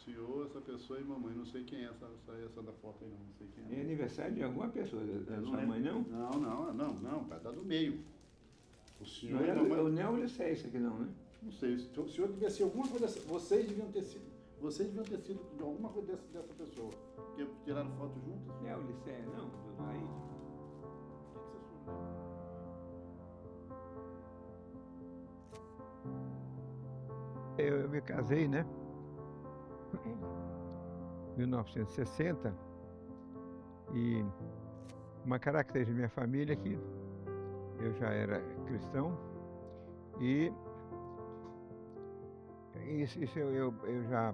senhor, essa pessoa e mamãe. Não sei quem é essa da foto aí, não sei quem É é. aniversário de alguma pessoa, da Eu não sua mãe, lembro. não? Não, tá do meio. O Não senhor e é, mamãe. o Neo Ulisses isso aqui não, né? Não sei, o senhor devia ser alguma coisa. Vocês deviam ter sido de alguma coisa dessa pessoa. Porque tiraram foto juntas. Não é Ulisses, não? Do Laís? O que vocês foram Eu me casei, né? Em 1960 e uma característica da minha família é que eu já era cristão e isso eu já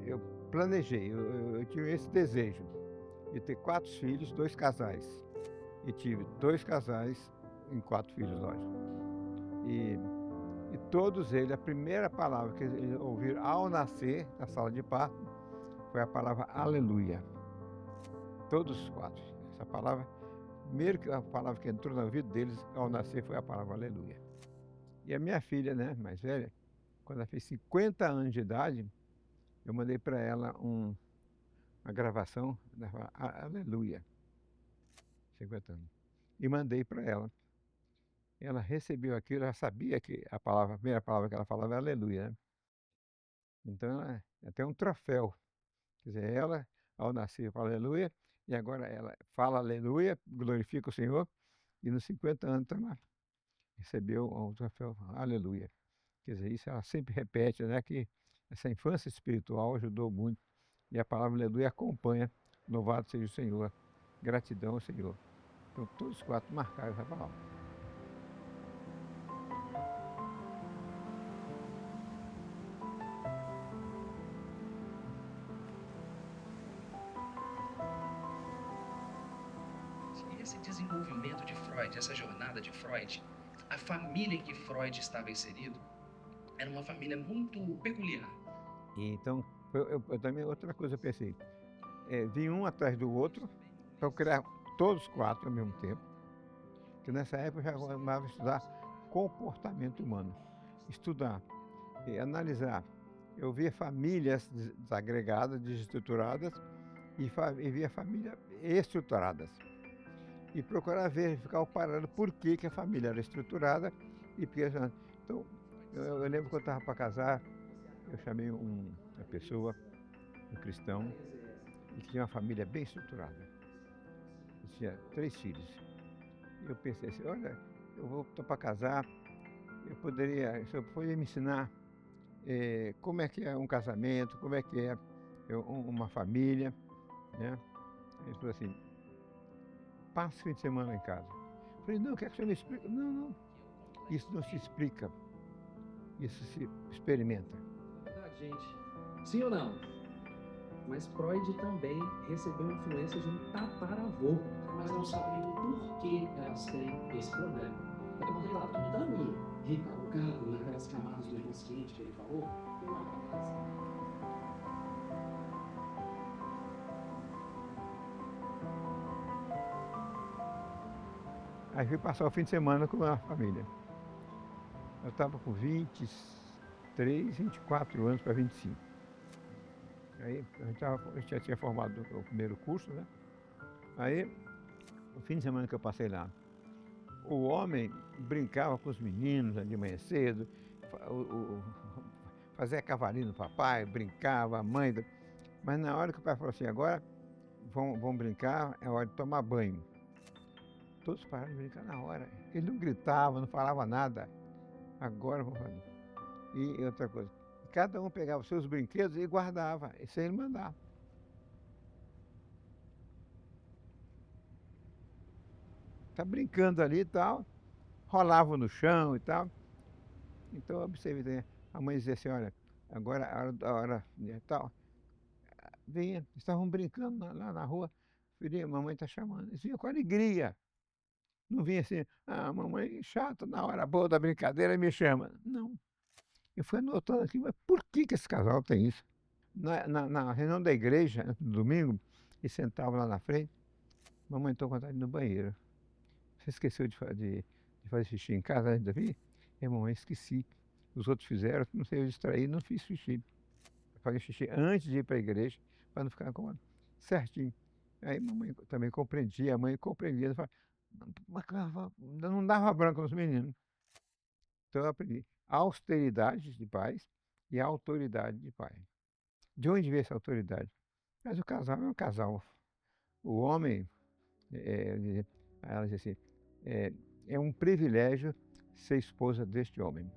eu planejei, eu tive esse desejo de ter 4 filhos, 2 casais. E tive 2 casais em 4 filhos, lógico. E, e todos eles, a primeira palavra que eles ouviram ao nascer na sala de parto foi a palavra aleluia. Todos os 4. Essa palavra, primeiro que a palavra que entrou na vida deles ao nascer foi a palavra aleluia. E a minha filha, né, mais velha, quando ela fez 50 anos de idade, eu mandei para ela uma gravação, né, aleluia, 50 anos. E mandei para ela. Ela recebeu aquilo, ela sabia que a primeira palavra que ela falava era aleluia, né? Então ela é até um troféu. Quer dizer, ela, ao nascer, fala aleluia, e agora ela fala aleluia, glorifica o Senhor, e nos 50 anos ela recebeu o troféu aleluia. Quer dizer, isso ela sempre repete, né? Que essa infância espiritual ajudou muito. E a palavra aleluia acompanha, louvado seja o Senhor, gratidão ao Senhor. Então todos os 4 marcaram essa palavra. E esse desenvolvimento de Freud, essa jornada de Freud, a família em que Freud estava inserido era uma família muito peculiar. E então, eu também, outra coisa eu pensei, vim um atrás do outro, para eu criar todos os 4 ao mesmo tempo, que nessa época eu já amava estudar comportamento humano, estudar e analisar. Eu via famílias desagregadas, desestruturadas, e via famílias estruturadas. E procurar verificar o parâmetro por que a família era estruturada e porque. Então, eu lembro quando eu estava para casar, eu chamei uma pessoa, um cristão, e tinha uma família bem estruturada. Ele tinha 3 filhos. E eu pensei assim, olha, estou para casar, o senhor poderia me ensinar como é que é um casamento, como é que é uma família, né? Ele falou assim, passa o fim de semana em casa. Eu falei, não, quer que o senhor me explique? Não, não, isso não se explica, isso se experimenta. Verdade, gente. Sim ou não? Mas Freud também recebeu influência de um tataravô, mas não sabia por que elas têm esse problema. É um relato da minha, recalcado naquelas camadas do inconsciente que ele falou, tem uma frase. Aí fui passar o fim de semana com a família. Eu estava com 23, 24 anos para 25. Aí eu já tinha formado o primeiro curso, né? Aí, o fim de semana que eu passei lá, o homem brincava com os meninos de manhã cedo, fazia cavalinho no papai, brincava, a mãe. Mas na hora que o pai falou assim, agora vão brincar, é hora de tomar banho. Todos pararam de brincar na hora. Ele não gritava, não falava nada. Agora vamos fazer. E outra coisa, cada um pegava os seus brinquedos e guardava, sem ele mandar. Tá brincando ali e tal, rolava no chão e tal. Então eu observei, né? A mãe dizia assim, olha, agora a hora de tal. Vinha, estavam brincando lá na rua. Filhinha, mamãe está chamando. Eles vinham com alegria. Não vinha assim, mamãe chata, na hora boa da brincadeira me chama. Não. Eu fui anotando aqui, mas por que esse casal tem isso? Na reunião da igreja, no domingo, eles sentavam lá na frente. Mamãe, estou com vontade de ir no banheiro. Você esqueceu de fazer xixi em casa antes de vir? Mamãe, esqueci. Os outros fizeram, não sei, eu distraí, não fiz xixi. fazia xixi antes de ir para a igreja, para não ficar incomodado. Certinho. Aí a mamãe também compreendia, a mãe compreendia. Ela falava, não dava branco nos meninos. Então eu aprendi austeridade de pais e autoridade de pai. De onde veio essa autoridade? Mas o casal é um casal. O homem, ela diz assim, é um privilégio ser esposa deste homem.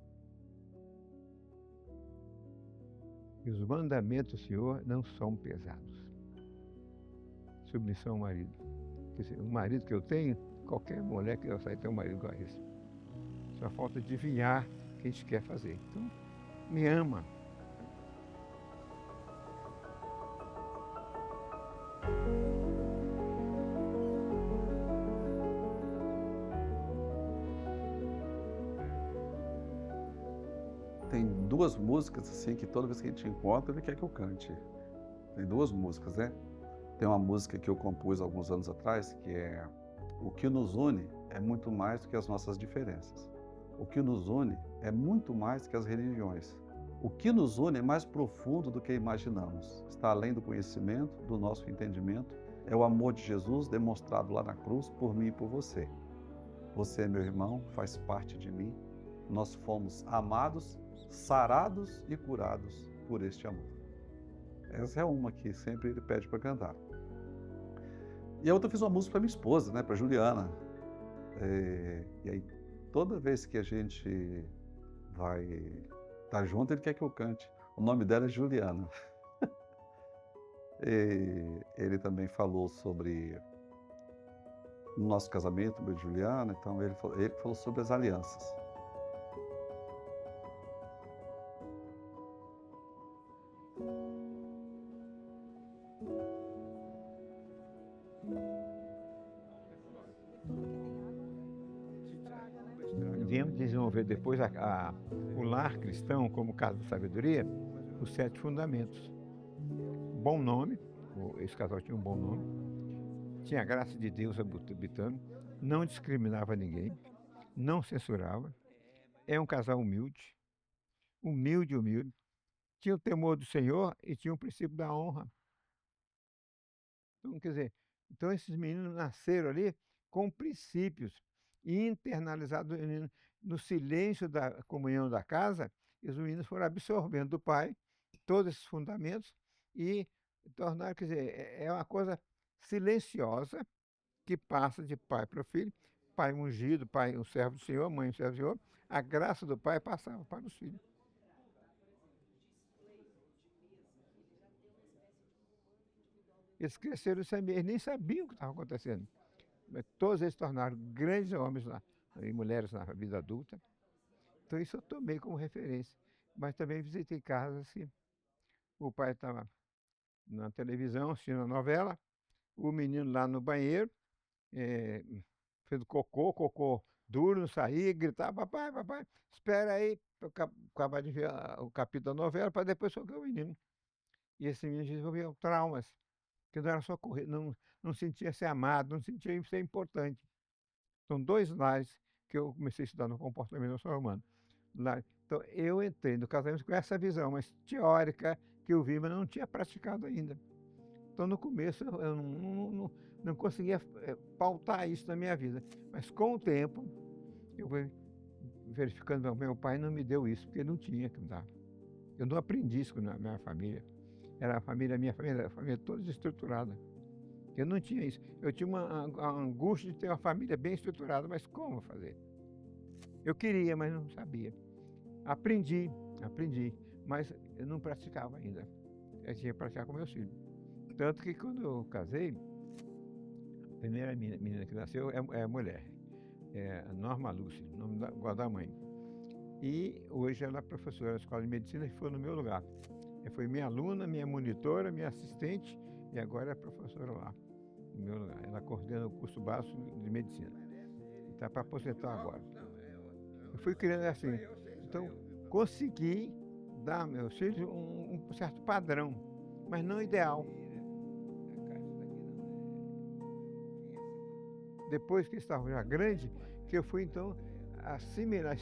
E os mandamentos do Senhor não são pesados. Submissão ao marido. Quer dizer, o marido que eu tenho, qualquer mulher que eu sair tem um marido igual a esse. Só falta adivinhar o que a gente quer fazer. Então, me ama. Tem duas músicas assim que toda vez que a gente encontra ele quer que eu cante. Tem duas músicas, né? Tem uma música que eu compus alguns anos atrás que é o que nos une é muito mais do que as nossas diferenças. O que nos une é muito mais que as religiões. O que nos une é mais profundo do que imaginamos. Está além do conhecimento, do nosso entendimento. É o amor de Jesus demonstrado lá na cruz por mim e por você. Você é meu irmão, faz parte de mim. Nós fomos amados, sarados e curados por este amor. Essa é uma que sempre ele pede para cantar. E a outra eu fiz uma música para minha esposa, né, para Juliana. E aí, toda vez que a gente vai estar junto, ele quer que eu cante. O nome dela é Juliana. Ele também falou sobre o nosso casamento, meu e Juliana, então ele falou sobre as alianças. Viemos desenvolver depois o lar cristão, como Casa da Sabedoria, os 7 fundamentos. Bom nome, esse casal tinha um bom nome, tinha a graça de Deus habitando, não discriminava ninguém, não censurava, é um casal humilde, humilde, tinha o temor do Senhor e tinha o princípio da honra. Então, quer dizer, esses meninos nasceram ali com princípios internalizados no silêncio da comunhão da casa, e os meninos foram absorvendo do pai todos esses fundamentos e tornaram, quer dizer, é uma coisa silenciosa que passa de pai para o filho, pai ungido, pai um servo do Senhor, mãe um servo do Senhor, a graça do pai passava para os filhos. Eles cresceram sem saber, eles nem sabiam o que estava acontecendo. Mas todos eles se tornaram grandes homens lá, e mulheres na vida adulta. Então isso eu tomei como referência. Mas também visitei casas que o pai estava na televisão assistindo a novela, o menino lá no banheiro, fez cocô duro, não saía, gritava, papai, espera aí, eu acabar de ver o capítulo da novela para depois socar o menino. E esse menino desenvolveu traumas, que não era só correr, não sentia ser amado, não sentia ser importante. São 2 lares que eu comecei a estudar no comportamento do ser humano. Então, eu entrei no casamento com essa visão, mas teórica, que eu vi, mas não tinha praticado ainda. Então, no começo, eu não conseguia pautar isso na minha vida. Mas, com o tempo, eu fui verificando, meu pai não me deu isso, porque ele não tinha que me dar. Eu não aprendi isso na minha família. Era minha família toda desestruturada. Eu não tinha isso. Eu tinha uma angústia de ter uma família bem estruturada, mas como fazer? Eu queria, mas não sabia. Aprendi, mas eu não praticava ainda. Eu tinha que praticar com meus filhos. Tanto que quando eu casei, a primeira menina que nasceu é mulher. É a Norma Lúcia, nome igual da mãe. E hoje ela é professora da Escola de Medicina e foi no meu lugar. Ela foi minha aluna, minha monitora, minha assistente e agora é professora lá, no meu lugar. Ela coordena o curso básico de medicina. Está para aposentar agora. Eu fui criando assim. Então, consegui dar aos meus filhos um certo padrão, mas não ideal. Depois que estavam já grandes, que eu fui então assimilar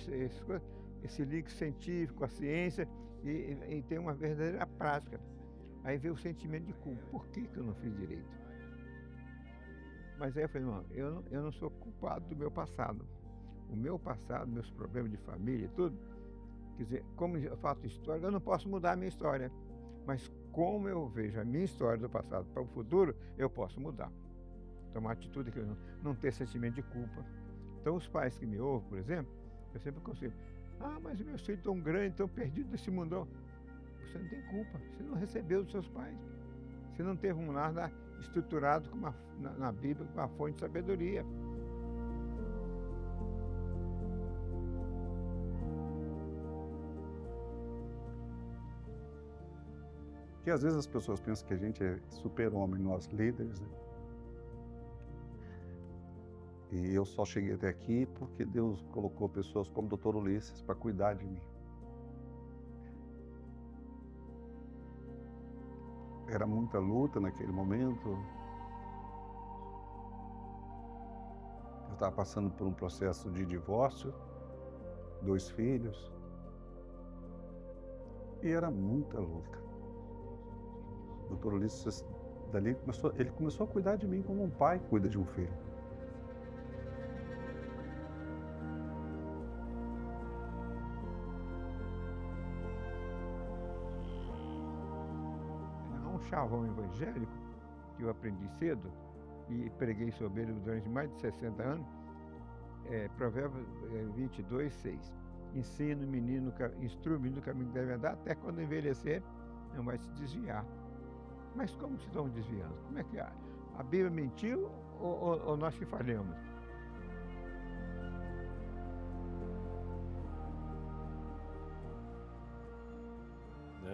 esse link científico, a ciência, e tem uma verdadeira prática. Aí vem o sentimento de culpa. Por que eu não fiz direito? Mas aí eu falei, não, eu não sou culpado do meu passado. O meu passado, meus problemas de família e tudo, quer dizer, como eu faço história, eu não posso mudar a minha história. Mas como eu vejo a minha história do passado para o futuro, eu posso mudar. Tomar atitude que eu não ter sentimento de culpa. Então os pais que me ouvem, por exemplo, eu sempre consigo. Ah, mas meus filhos estão grandes, estão perdidos nesse mundão. Você não tem culpa, você não recebeu dos seus pais. Você não teve um lar estruturado com na Bíblia com uma fonte de sabedoria. Porque às vezes as pessoas pensam que a gente é super-homem, nós líderes, né? E eu só cheguei até aqui porque Deus colocou pessoas como o Dr. Ulisses para cuidar de mim. Era muita luta naquele momento. Eu estava passando por um processo de divórcio, 2 filhos. E era muita luta. O Dr. Ulisses, dali, ele começou a cuidar de mim como um pai cuida de um filho. Há um chavão evangélico que eu aprendi cedo e preguei sobre ele durante mais de 60 anos, Provérbios 22, 6. Ensina o menino, instrui o menino no caminho que deve andar, até quando envelhecer, não vai se desviar. Mas como se estão desviando? Como é que é? A Bíblia mentiu ou nós que falhamos?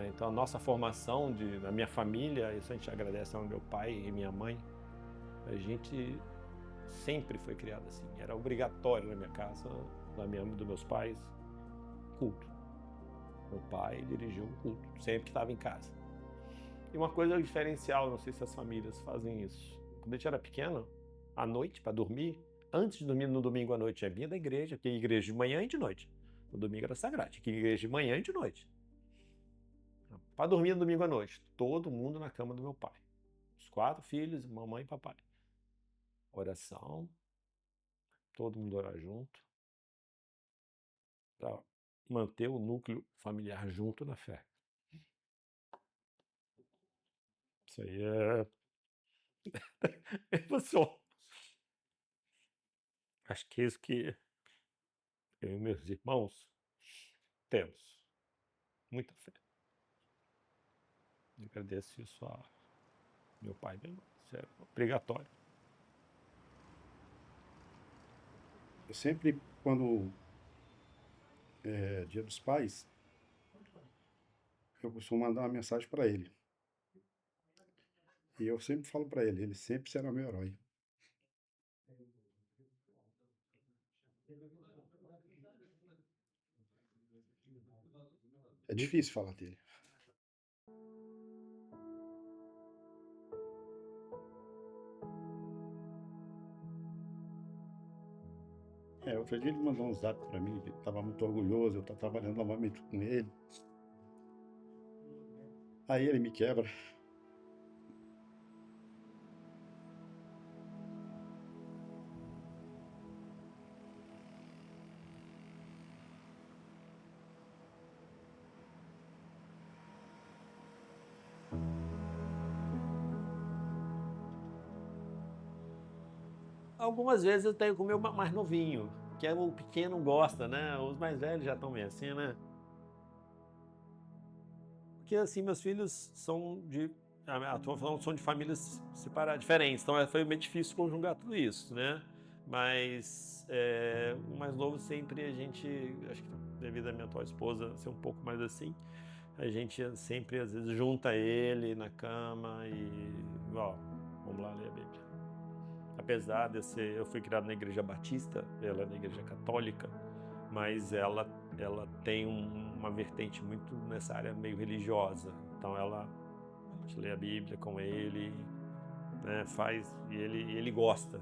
Então, a nossa formação na minha família, isso a gente agradece ao meu pai e minha mãe, a gente sempre foi criado assim. Era obrigatório na minha casa, dos meus pais, culto. Meu pai dirigiu um culto, sempre que estava em casa. E uma coisa diferencial, não sei se as famílias fazem isso. Quando a gente era pequeno, à noite, para dormir, antes de dormir no domingo à noite, vinha da igreja, porque igreja de manhã e de noite. No domingo era sagrado, que igreja de manhã e de noite. Para dormir no domingo à noite, todo mundo na cama do meu pai. Os 4 filhos, mamãe e papai. Oração, todo mundo orar junto, para manter o núcleo familiar junto na fé. Isso aí é emoção. Acho que é isso que eu e meus irmãos temos. Muita fé. Eu agradeço isso a meu pai e minha mãe. Isso é obrigatório. Eu sempre, quando é Dia dos Pais, eu costumo mandar uma mensagem para ele. E eu sempre falo para ele sempre será meu herói. É difícil falar dele. Outro dia ele mandou um zap para mim, que estava muito orgulhoso, eu estar trabalhando novamente com ele. Aí ele me quebra. Algumas vezes eu tenho com o meu mais novinho, que é o pequeno gosta, né? Os mais velhos já estão meio assim, né? Porque assim, meus filhos são são de famílias separadas, diferentes, então foi meio difícil conjugar tudo isso, né? Mas o mais novo sempre a gente, acho que devido à minha atual esposa ser um pouco mais assim, a gente sempre às vezes junta ele na cama e, vamos lá ler a Bíblia. Apesar de eu fui criado na igreja batista, ela é na igreja católica, mas ela tem uma vertente muito nessa área meio religiosa. Então a gente lê a Bíblia com ele, né, e ele gosta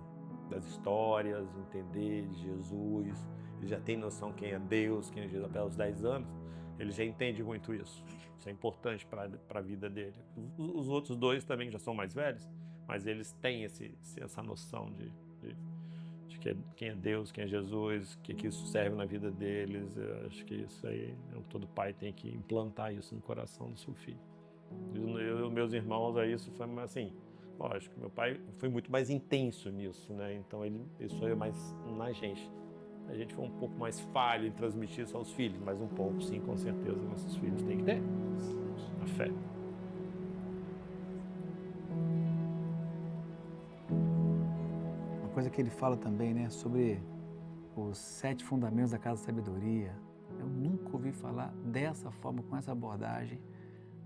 das histórias, entender de Jesus, ele já tem noção quem é Deus, quem é Jesus. Até os 10 anos, Ele já entende muito isso. Isso é importante para a vida dele. Os outros dois também já são mais velhos, mas eles têm essa noção de quem é Deus, quem é Jesus, que isso serve na vida deles. Eu acho que isso aí, todo pai tem que implantar isso no coração do seu filho. Eu e meus irmãos, aí isso foi assim, lógico, meu pai foi muito mais intenso nisso, né? Então isso foi mais na gente. A gente foi um pouco mais falho em transmitir isso aos filhos, mas um pouco, sim, com certeza, nossos filhos têm que ter a fé. Uma coisa que ele fala também, né, sobre os 7 fundamentos da Casa da Sabedoria. Eu nunca ouvi falar dessa forma, com essa abordagem,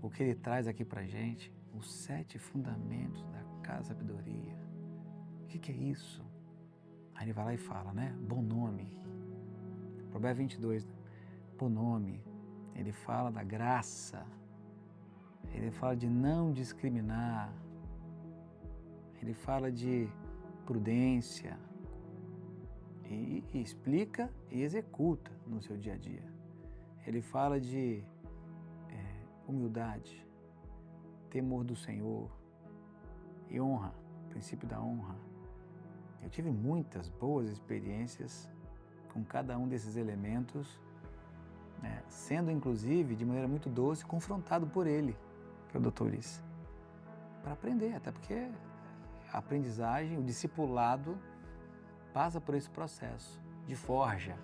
o que ele traz aqui pra gente, os 7 fundamentos da Casa da Sabedoria. O que é isso? Aí ele vai lá e fala, né? Bom nome. Provérbios 22, né? Bom nome. Ele fala da graça. Ele fala de não discriminar. Ele fala de prudência. E explica e executa no seu dia a dia. Ele fala de humildade, temor do Senhor e honra, o princípio da honra. Eu tive muitas boas experiências com cada um desses elementos, né, sendo inclusive de maneira muito doce confrontado por ele, que é o Dr. Ulisses, para aprender, até porque a aprendizagem, o discipulado passa por esse processo de forja.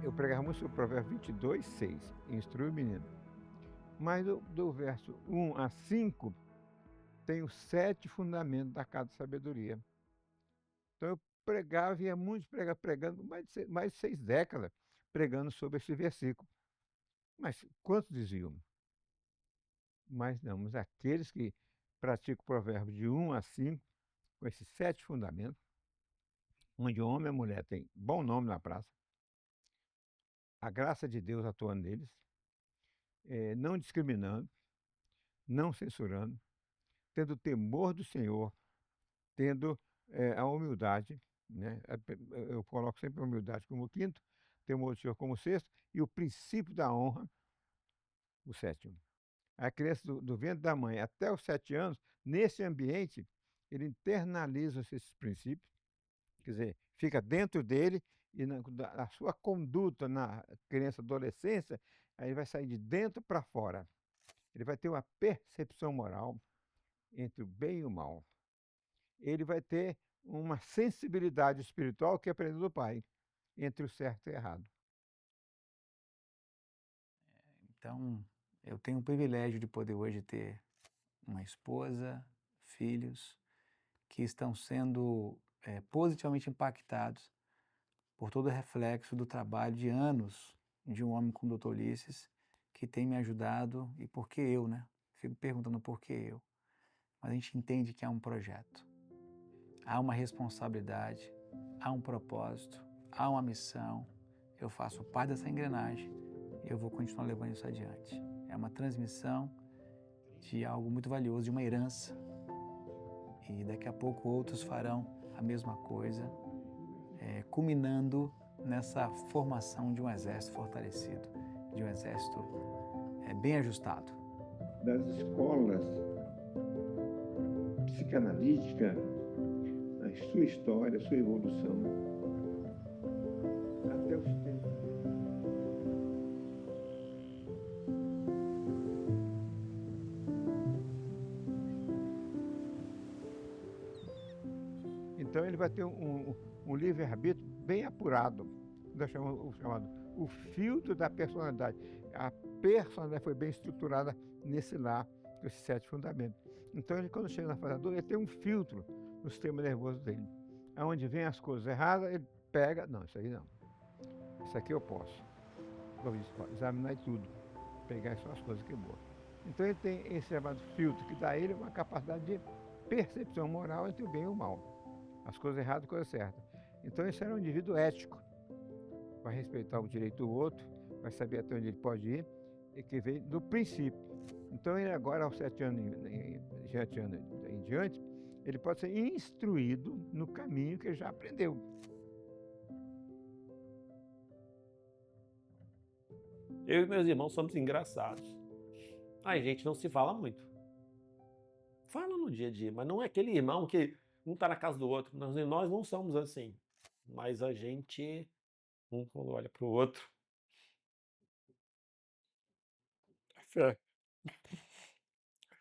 Eu pregava muito sobre o provérbio 22, 6, instrui o menino. Mas do verso 1 a 5, tem os 7 fundamentos da Casa da Sabedoria. Então eu pregava, ia muitos pregando, mais de 6 décadas, pregando sobre esse versículo. Mas quantos diziam? Mas não, mas aqueles que praticam o provérbio de 1 a 5, com esses 7 fundamentos, onde o homem e a mulher têm bom nome na praça, a graça de Deus atuando neles, não discriminando, não censurando, tendo temor do Senhor, tendo a humildade, né? Eu coloco sempre a humildade como quinto, temor do Senhor como sexto, e o princípio da honra, o sétimo. A criança do ventre da mãe até os 7 anos, nesse ambiente, ele internaliza esses princípios, quer dizer, fica dentro dele, e a sua conduta na criança adolescência, aí vai sair de dentro para fora. Ele vai ter uma percepção moral entre o bem e o mal. Ele vai ter uma sensibilidade espiritual que aprendeu do pai, entre o certo e o errado. Então, eu tenho o privilégio de poder hoje ter uma esposa, filhos, que estão sendo positivamente impactados por todo o reflexo do trabalho de anos de um homem como o Dr. Ulisses, que tem me ajudado, e por que eu, né? Fico perguntando por que eu. Mas a gente entende que há um projeto, há uma responsabilidade, há um propósito, há uma missão. Eu faço parte dessa engrenagem e eu vou continuar levando isso adiante. É uma transmissão de algo muito valioso, de uma herança. E daqui a pouco outros farão a mesma coisa, culminando nessa formação de um exército fortalecido, de um exército bem ajustado. Das escolas psicanalíticas, a sua história, a sua evolução, até os tempos. Então ele vai ter um livre-arbítrio bem apurado, chamado o filtro da personalidade. A personalidade foi bem estruturada nesse lar, com esses 7 fundamentos. Então ele, quando chega na fase adulta, ele tem um filtro no sistema nervoso dele. Aonde vem as coisas erradas, ele pega, não, isso aí não. Isso aqui eu posso. Examinar tudo, pegar só as coisas que é boa. Então ele tem esse chamado filtro, que dá a ele uma capacidade de percepção moral entre o bem e o mal. As coisas erradas e as coisas certas. Então esse era um indivíduo ético. Vai respeitar o direito do outro, vai saber até onde ele pode ir, e que vem do princípio. Então, ele agora, aos 7 anos, 7 anos em diante, ele pode ser instruído no caminho que ele já aprendeu. Eu e meus irmãos somos engraçados. A gente não se fala muito. Fala no dia a dia, mas não é aquele irmão que um tá na casa do outro. Nós não somos assim. Mas a gente, um quando olha pro outro, é fé.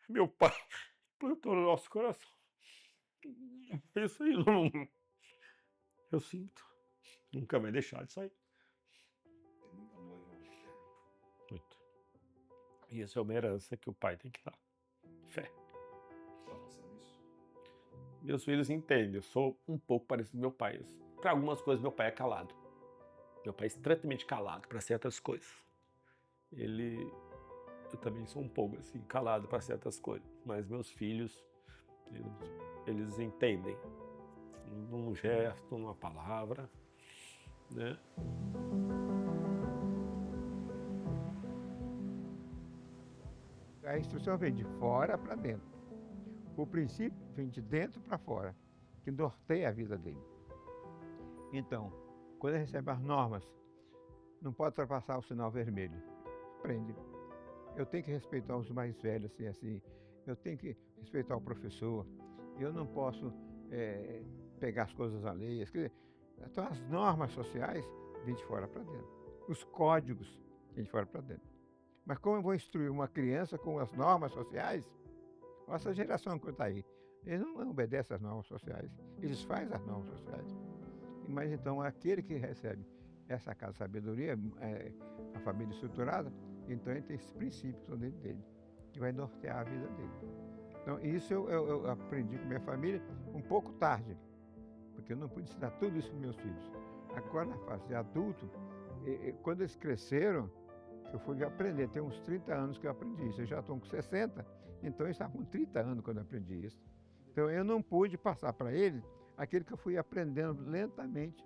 Meu pai plantou no nosso coração. Isso aí não. Eu sinto. Nunca vai deixar de sair. Muito. E isso é uma herança que o pai tem que dar. Fé. Meus filhos entendem, eu sou um pouco parecido com meu pai. Para algumas coisas, meu pai é calado. Meu pai é extremamente calado para certas coisas. Eu também sou um pouco assim, calado para certas coisas. Mas meus filhos, eles entendem. Num gesto, numa palavra, né? A instrução vem de fora para dentro. O princípio vem de dentro para fora, que norteia a vida dele. Então, quando ele recebe as normas, não pode ultrapassar o sinal vermelho. Aprende. Eu tenho que respeitar os mais velhos, assim. Eu tenho que respeitar o professor. Eu não posso pegar as coisas alheias. Quer dizer, então, as normas sociais vêm de fora para dentro. Os códigos vêm de fora para dentro. Mas como eu vou instruir uma criança com as normas sociais? Essa geração que está aí, eles não obedecem às normas sociais, eles fazem as normas sociais. Mas então, aquele que recebe essa casa de sabedoria, a família estruturada, então ele tem esses princípios dentro dele, que vai nortear a vida dele. Então, isso eu aprendi com minha família um pouco tarde, porque eu não pude ensinar tudo isso para meus filhos. Agora, na fase de adulto, quando eles cresceram, eu fui aprender, tem uns 30 anos que eu aprendi isso, eu já estou com 60, então eu estava com 30 anos quando eu aprendi isso. Então eu não pude passar para eles aquilo que eu fui aprendendo lentamente.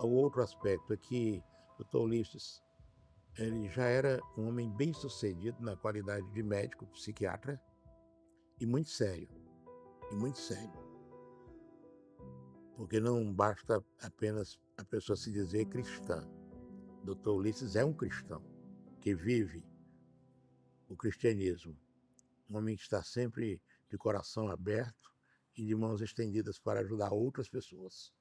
O outro aspecto é que o Dr. Ulisses, ele já era um homem bem sucedido na qualidade de médico, psiquiatra, e muito sério. Porque não basta apenas a pessoa se dizer cristã. Dr. Ulisses é um cristão que vive o cristianismo. Um homem que está sempre de coração aberto e de mãos estendidas para ajudar outras pessoas.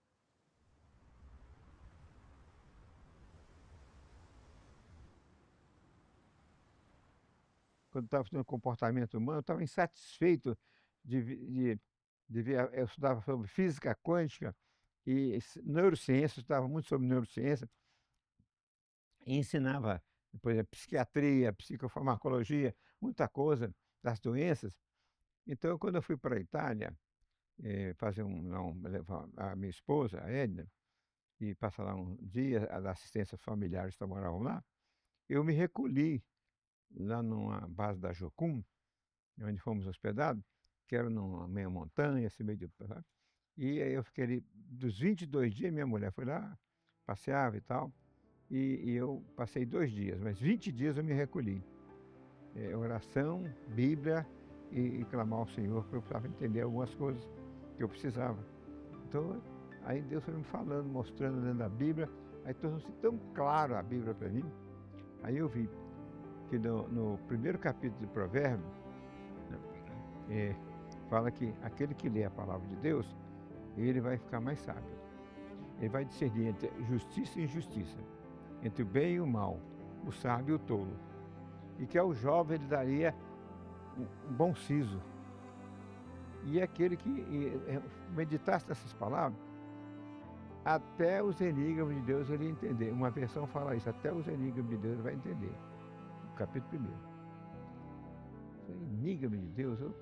Quando eu estava estudando comportamento humano, eu estava insatisfeito de ver. Eu estudava sobre física quântica e neurociência, eu estudava muito sobre neurociência, e ensinava, por exemplo, psiquiatria, psicofarmacologia, muita coisa das doenças. Então, quando eu fui para a Itália, levar a minha esposa, a Edna, e passar lá um dia, a da assistência familiar, que moravam lá, eu me recolhi lá numa base da Jocum, onde fomos hospedados, que era numa meia montanha, assim, meio de... E aí eu fiquei ali, dos 22 dias, minha mulher foi lá, passeava e tal, e eu passei 2 dias, mas 20 dias eu me recolhi. Oração, Bíblia e clamar ao Senhor, porque eu precisava entender algumas coisas que eu precisava. Então, aí Deus foi me falando, mostrando dentro da Bíblia, aí tornou-se tão claro a Bíblia para mim. Aí eu vi que no primeiro capítulo de Provérbios, fala que aquele que lê a palavra de Deus, ele vai ficar mais sábio. Ele vai discernir entre justiça e injustiça, entre o bem e o mal, o sábio e o tolo. E que ao jovem ele daria um bom siso. E aquele que meditasse nessas palavras, até os enigmas de Deus ele ia entender. Uma versão fala isso, até os enigmas de Deus ele vai entender. Capítulo 1. Enigma de Deus, eu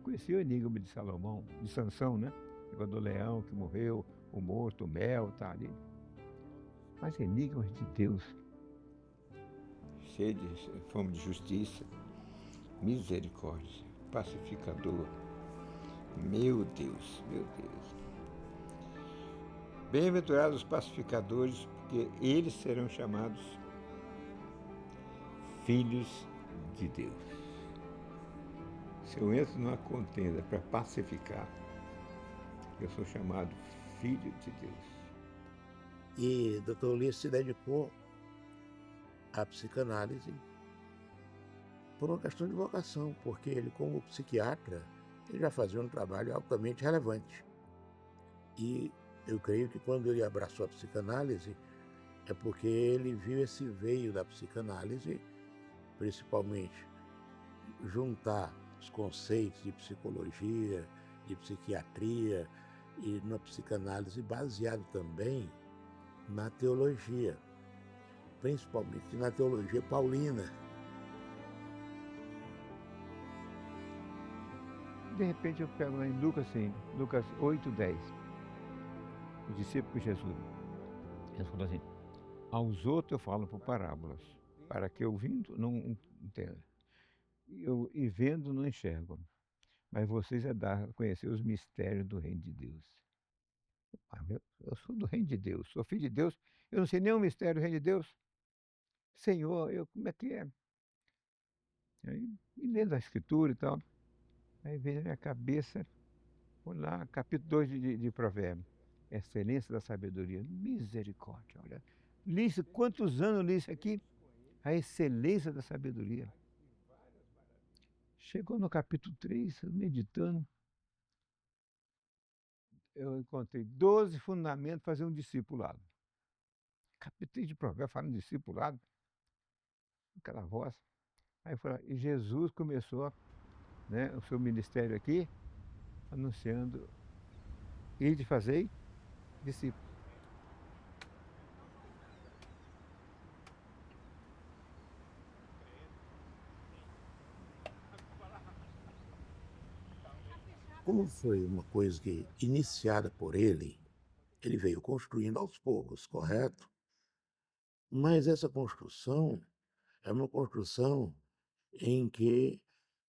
conheci o enigma de Salomão, de Sansão, né? Do leão que morreu, o morto, o mel, tá ali. Mas enigmas de Deus. Cheio de fome de justiça, misericórdia, pacificador, Meu Deus, meu Deus. Bem-aventurados os pacificadores, porque eles serão chamados filhos de Deus. Se eu entro numa contenda para pacificar, eu sou chamado filho de Deus. E Dr. Ulisses se dedicou à psicanálise por uma questão de vocação, porque ele, como psiquiatra, ele já fazia um trabalho altamente relevante. E eu creio que quando ele abraçou a psicanálise, é porque ele viu esse veio da psicanálise, principalmente juntar os conceitos de psicologia, de psiquiatria e na psicanálise baseado também na teologia, principalmente na teologia paulina. De repente eu pego lá em Lucas 8:10, o discípulo de Jesus. Ele falou assim: aos outros eu falo por parábolas, para que ouvindo não entenda, e vendo não enxergam, mas vocês é dar a conhecer os mistérios do reino de Deus. Eu sou do reino de Deus, sou filho de Deus, eu não sei nem o mistério do reino de Deus. Senhor, como é que é? Aí, e lendo a escritura e tal, aí veio na minha cabeça, vou lá, capítulo 2 de Provérbios, excelência da sabedoria, misericórdia, olha, li isso, quantos anos eu li isso aqui? A excelência da sabedoria. Chegou no capítulo 3, meditando, eu encontrei 12 fundamentos para fazer um discipulado. Capítulo 3 de Provérbios fala em discipulado, aquela voz. Aí foi lá, e Jesus começou, né, o seu ministério aqui, anunciando, ide fazer discípulos. Como foi uma coisa que, iniciada por ele veio construindo aos poucos, correto? Mas essa construção é uma construção em que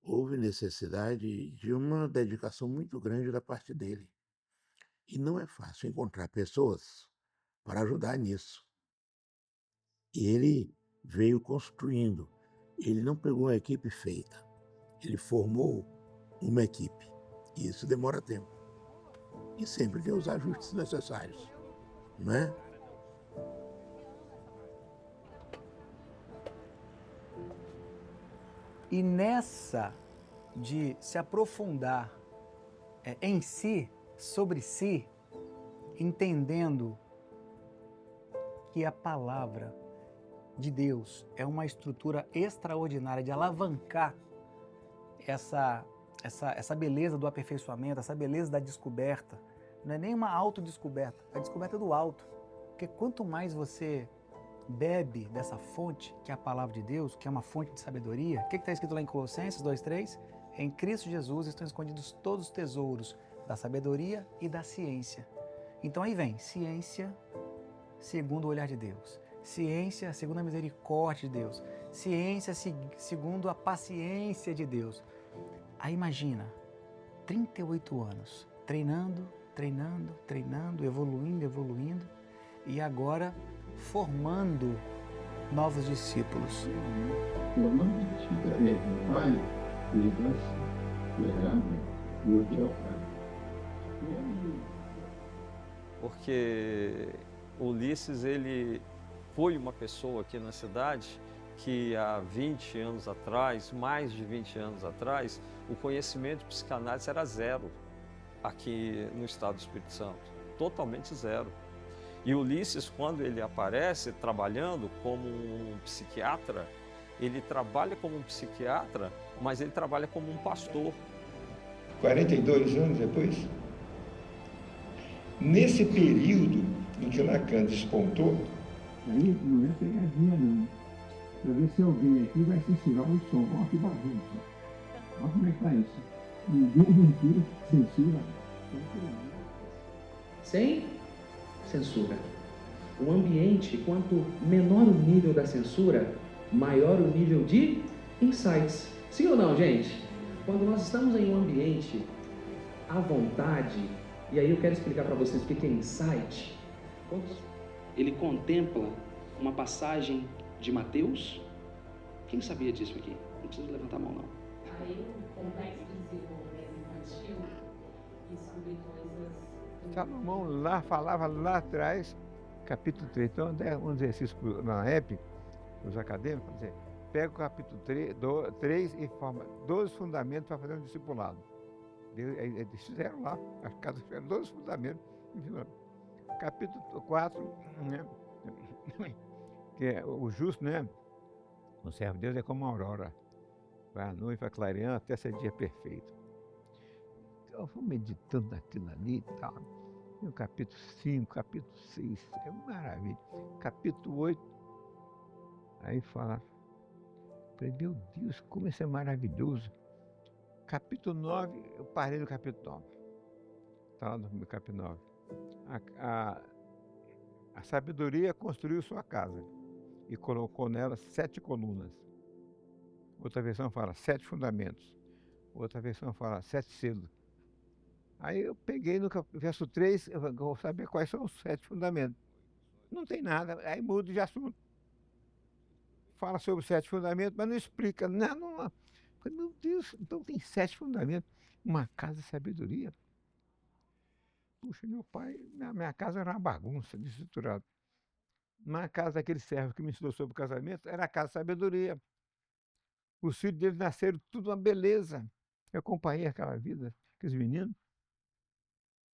houve necessidade de uma dedicação muito grande da parte dele. E não é fácil encontrar pessoas para ajudar nisso. E ele veio construindo. Ele não pegou uma equipe feita. Ele formou uma equipe. E isso demora tempo. E sempre tem os ajustes necessários, não é? E nessa de se aprofundar em si, sobre si, entendendo que a palavra de Deus é uma estrutura extraordinária de alavancar essa beleza do aperfeiçoamento, essa beleza da descoberta. Não é nem uma autodescoberta, é a descoberta do alto. Porque quanto mais você bebe dessa fonte, que é a palavra de Deus, que é uma fonte de sabedoria, o que está escrito lá em Colossenses 2:3? Em Cristo Jesus estão escondidos todos os tesouros da sabedoria e da ciência. Então aí vem ciência segundo o olhar de Deus, ciência segundo a misericórdia de Deus, ciência segundo a paciência de Deus. Aí imagina, 38 anos, treinando, evoluindo, e agora formando novos discípulos. Porque Ulisses, ele foi uma pessoa aqui na cidade que há 20 anos atrás, mais de 20 anos atrás, o conhecimento de psicanálise era zero aqui no estado do Espírito Santo, totalmente zero. E Ulisses, quando ele aparece trabalhando como um psiquiatra, ele trabalha como um psiquiatra, mas ele trabalha como um pastor. 42 anos depois, nesse período em que Lacan despontou, aí não é pegadinha não, para ver se alguém aqui vai censurar o som. Olha que bagunça, olha como é que tá isso, ninguém aqui censura. Sem censura. O ambiente, quanto menor o nível da censura, maior o nível de insights. Sim ou não, gente? Quando nós estamos em um ambiente à vontade, e aí eu quero explicar para vocês o que é insight. Ele contempla uma passagem de Mateus. Quem sabia disso aqui? Não precisa levantar a mão, não. Aí o complexo de desenvolvimento infantil e sobre coisas... Salomão lá falava lá atrás, capítulo 3. Então, um exercício na época, os acadêmicos, dizer, pega o capítulo 3 e forma 12 fundamentos para fazer um discipulado. Eles fizeram lá, as casas fizeram 12 fundamentos. Capítulo 4, né? Que é o justo, né? O servo de Deus é como uma aurora. Vai à noite, vai clareando até ser dia perfeito. Então, eu vou meditando naquilo ali e tal. E o capítulo 5, capítulo 6, é maravilha. Capítulo 8, aí fala, falei, meu Deus, como isso é maravilhoso. Capítulo 9, eu parei no capítulo 9. Está lá no capítulo 9. A sabedoria construiu sua casa e colocou nela 7 colunas. Outra versão fala 7 fundamentos. Outra versão fala 7 selos. Aí eu peguei no verso 3, eu vou saber quais são os 7 fundamentos. Não tem nada, aí muda de assunto. Fala sobre os 7 fundamentos, mas não explica. Não. Falei, meu Deus, então tem 7 fundamentos. Uma casa de sabedoria. Puxa, meu pai, minha casa era uma bagunça, desestruturada. Na casa daquele servo que me ensinou sobre o casamento, era a casa de sabedoria. Os filhos dele nasceram tudo uma beleza. Eu acompanhei aquela vida, aqueles meninos.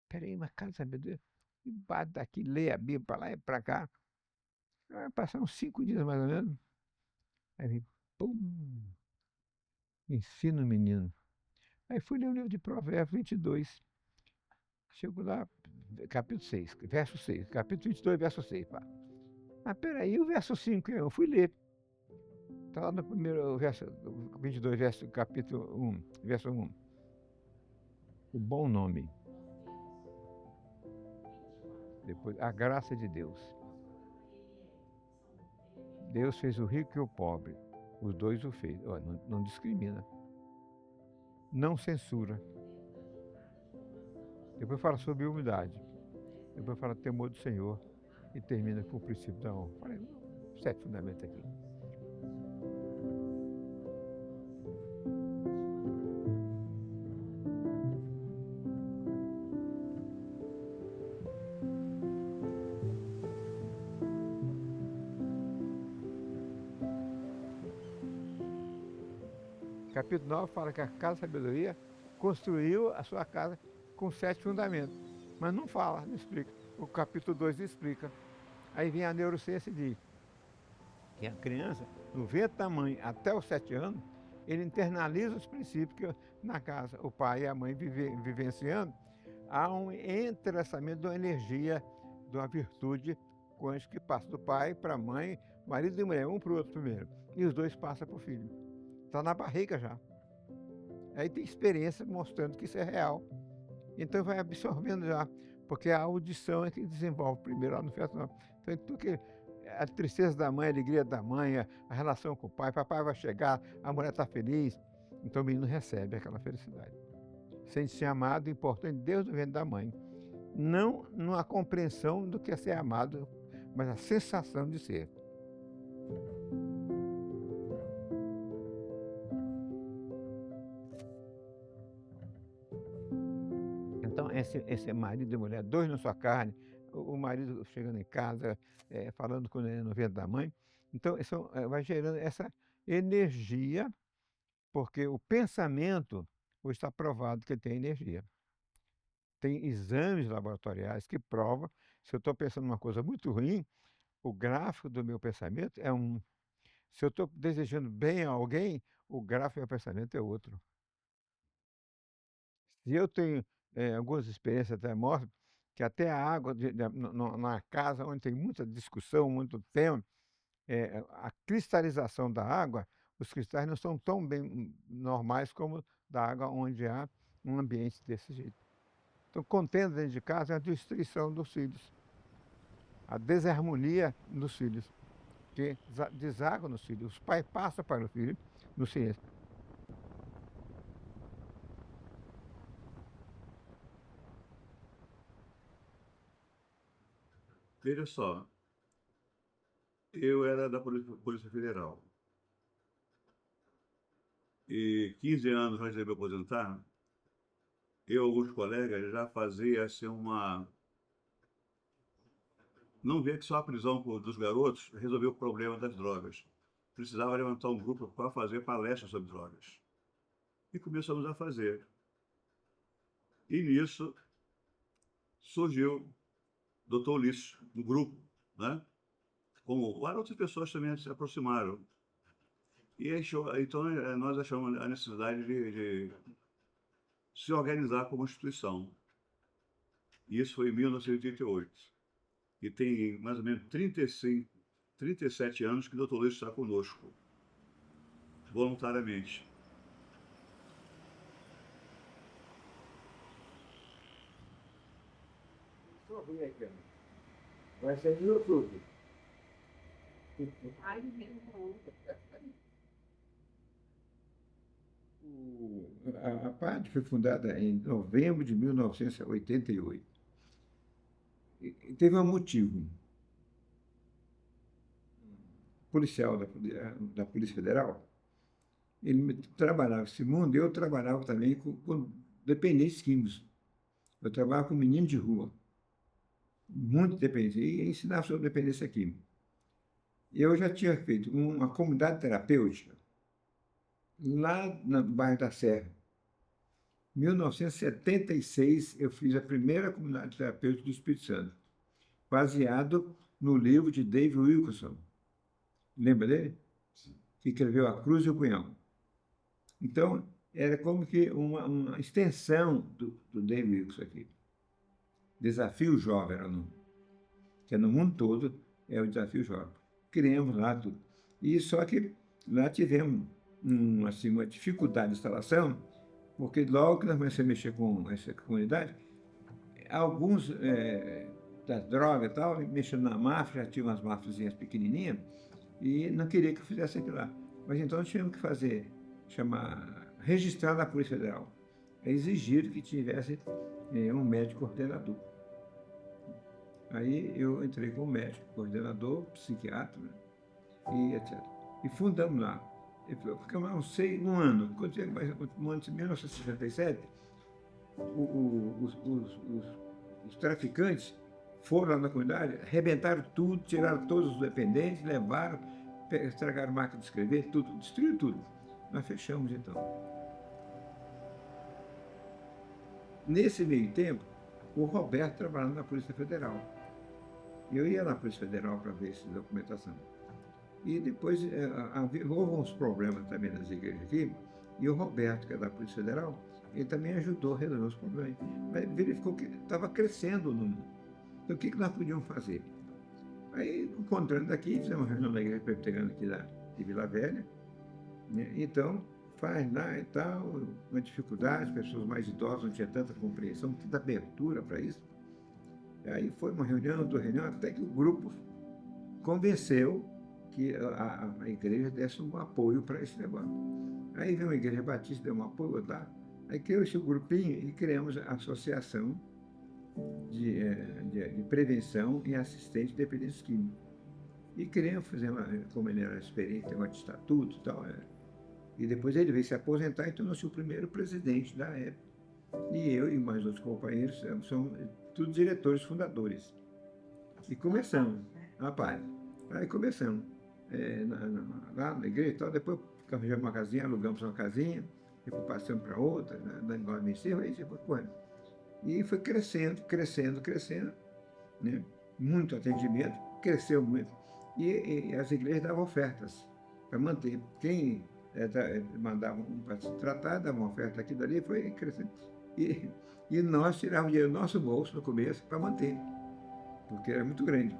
Peraí, uma casa de sabedoria? E bate daqui, lê a Bíblia para lá e para cá. Vai passar uns 5 dias mais ou menos. Aí, pum, ensina o menino. Aí fui ler o livro de Provérbios 22. Chego lá, capítulo 6, verso 6. Capítulo 22, verso 6. Pá. Ah, peraí, o verso 5, eu fui ler. Está lá no primeiro verso, 22, capítulo 1, verso 1. O bom nome. Depois, a graça de Deus. Deus fez o rico e o pobre. Os dois o fez. Não discrimina. Não censura. Depois fala sobre humildade. Depois fala temor do Senhor. E termina com o princípio da honra. Falei, 7 fundamentos aqui. Capítulo 9 fala que a casa de sabedoria construiu a sua casa com 7 fundamentos. Mas não fala, não explica. O capítulo 2 explica. Aí vem a neurociência e diz que a criança, no ventre da mãe até os 7 anos, ele internaliza os princípios que na casa o pai e a mãe vivenciando, há um entrelaçamento de uma energia, de uma virtude quântica que passa do pai para a mãe, marido e mulher, um para o outro primeiro. E os dois passam para o filho. Está na barriga já. Aí tem experiência mostrando que isso é real. Então vai absorvendo já, porque a audição é que desenvolve primeiro lá no feto. Então tudo que a tristeza da mãe, a alegria da mãe, a relação com o papai vai chegar, a mulher está feliz, então o menino recebe aquela felicidade. Sente-se amado, importante desde o ventre da mãe. Não numa compreensão do que é ser amado, mas a sensação de ser. Então, esse marido e mulher, 2 na sua carne, o marido chegando em casa, falando com ele no ventre da mãe. Então, isso vai gerando essa energia, porque o pensamento, hoje está provado que tem energia. Tem exames laboratoriais que provam, se eu estou pensando uma coisa muito ruim, o gráfico do meu pensamento é um. Se eu estou desejando bem a alguém, o gráfico do meu pensamento é outro. Se eu tenho algumas experiências até mostram que até a água na casa onde tem muita discussão, muito tema, a cristalização da água, os cristais não são tão bem normais como da água onde há um ambiente desse jeito. Então, contenda dentro de casa é a destruição dos filhos, a desarmonia dos filhos, que deságua nos filhos. Os pais passam para o filho no silêncio. Veja só, eu era da Polícia Federal. E 15 anos antes de me aposentar, eu e alguns colegas já fazia assim não via que só a prisão dos garotos resolveu o problema das drogas. Precisava levantar um grupo para fazer palestras sobre drogas. E começamos a fazer. E nisso surgiu o Dr. Ulisses, no grupo, né? Como várias outras pessoas também se aproximaram. E então nós achamos a necessidade de se organizar como instituição. E isso foi em 1988. E tem mais ou menos 37 anos que o Dr. Ulisses está conosco, voluntariamente. Só abrir aqui, vai ser no YouTube. A PAD foi fundada em novembro de 1988. E teve um motivo. O policial da Polícia Federal, ele trabalhava esse mundo, eu trabalhava também com dependentes químicos. Eu trabalhava com menino de rua, muito dependente, e ensinava sobre dependência química. Eu já tinha feito uma comunidade terapêutica lá no bairro da Serra. Em 1976, eu fiz a primeira comunidade terapêutica do Espírito Santo, baseado no livro de David Wilkerson. Lembra dele? Sim. Que escreveu A Cruz e o Punhal. Então, era como que uma extensão do David Wilkerson aqui. Desafio Jovem era o nome. Que no mundo todo é o Desafio Jovem. Criamos lá tudo. E só que lá tivemos uma dificuldade de instalação, porque logo que nós começamos a mexer com essa comunidade, alguns das drogas e tal, mexendo na máfia, já tinham umas máfiazinhas pequenininhas, e não queria que eu fizesse aquilo lá. Mas então nós tivemos que registrar na Polícia Federal. Exigir que tivesse um médico coordenador. Aí eu entrei como médico coordenador, psiquiatra, né, e etc. E fundamos lá. Ficamos lá um ano. Quando chegou no ano de 1967, os traficantes foram lá na comunidade, arrebentaram tudo, tiraram todos os dependentes, levaram, estragaram máquina de escrever, tudo, destruíram tudo. Nós fechamos então. Nesse meio tempo, o Roberto trabalhando na Polícia Federal. Eu ia na Polícia Federal para ver essa documentação. E depois houve uns problemas também nas igrejas aqui, e o Roberto, que é da Polícia Federal, ele também ajudou a resolver os problemas. Mas verificou que estava crescendo o número. Então, o que nós podíamos fazer? Aí, encontrando daqui, fizemos uma reunião na igreja presbiteriana aqui de Vila Velha, né? Então, faz lá e tal, uma dificuldade, as pessoas mais idosas não tinham tanta compreensão, tanta abertura para isso. Aí foi uma reunião, duas reuniões, até que o grupo convenceu que a igreja desse um apoio para esse negócio. Aí veio a Igreja Batista, deu um apoio lá. Aí criou esse grupinho e criamos a Associação de Prevenção e Assistência de Dependentes Químicos. E criamos, como ele era experiente, tem um estatuto e tal. E depois ele veio se aposentar e tornou-se o primeiro presidente da época. E eu e mais outros companheiros somos todos diretores fundadores. E começamos, rapaz. Aí começamos. Lá na igreja e tal, depois arranjamos uma casinha, alugamos uma casinha, depois passamos para outra, dando igual em cima, aí depois correndo. E foi crescendo, né? Muito atendimento, cresceu muito. E as igrejas davam ofertas para manter. Quem mandava para se tratar, dava uma oferta aqui dali, foi crescendo. E nós tirávamos dinheiro do nosso bolso no começo para manter, porque era muito grande.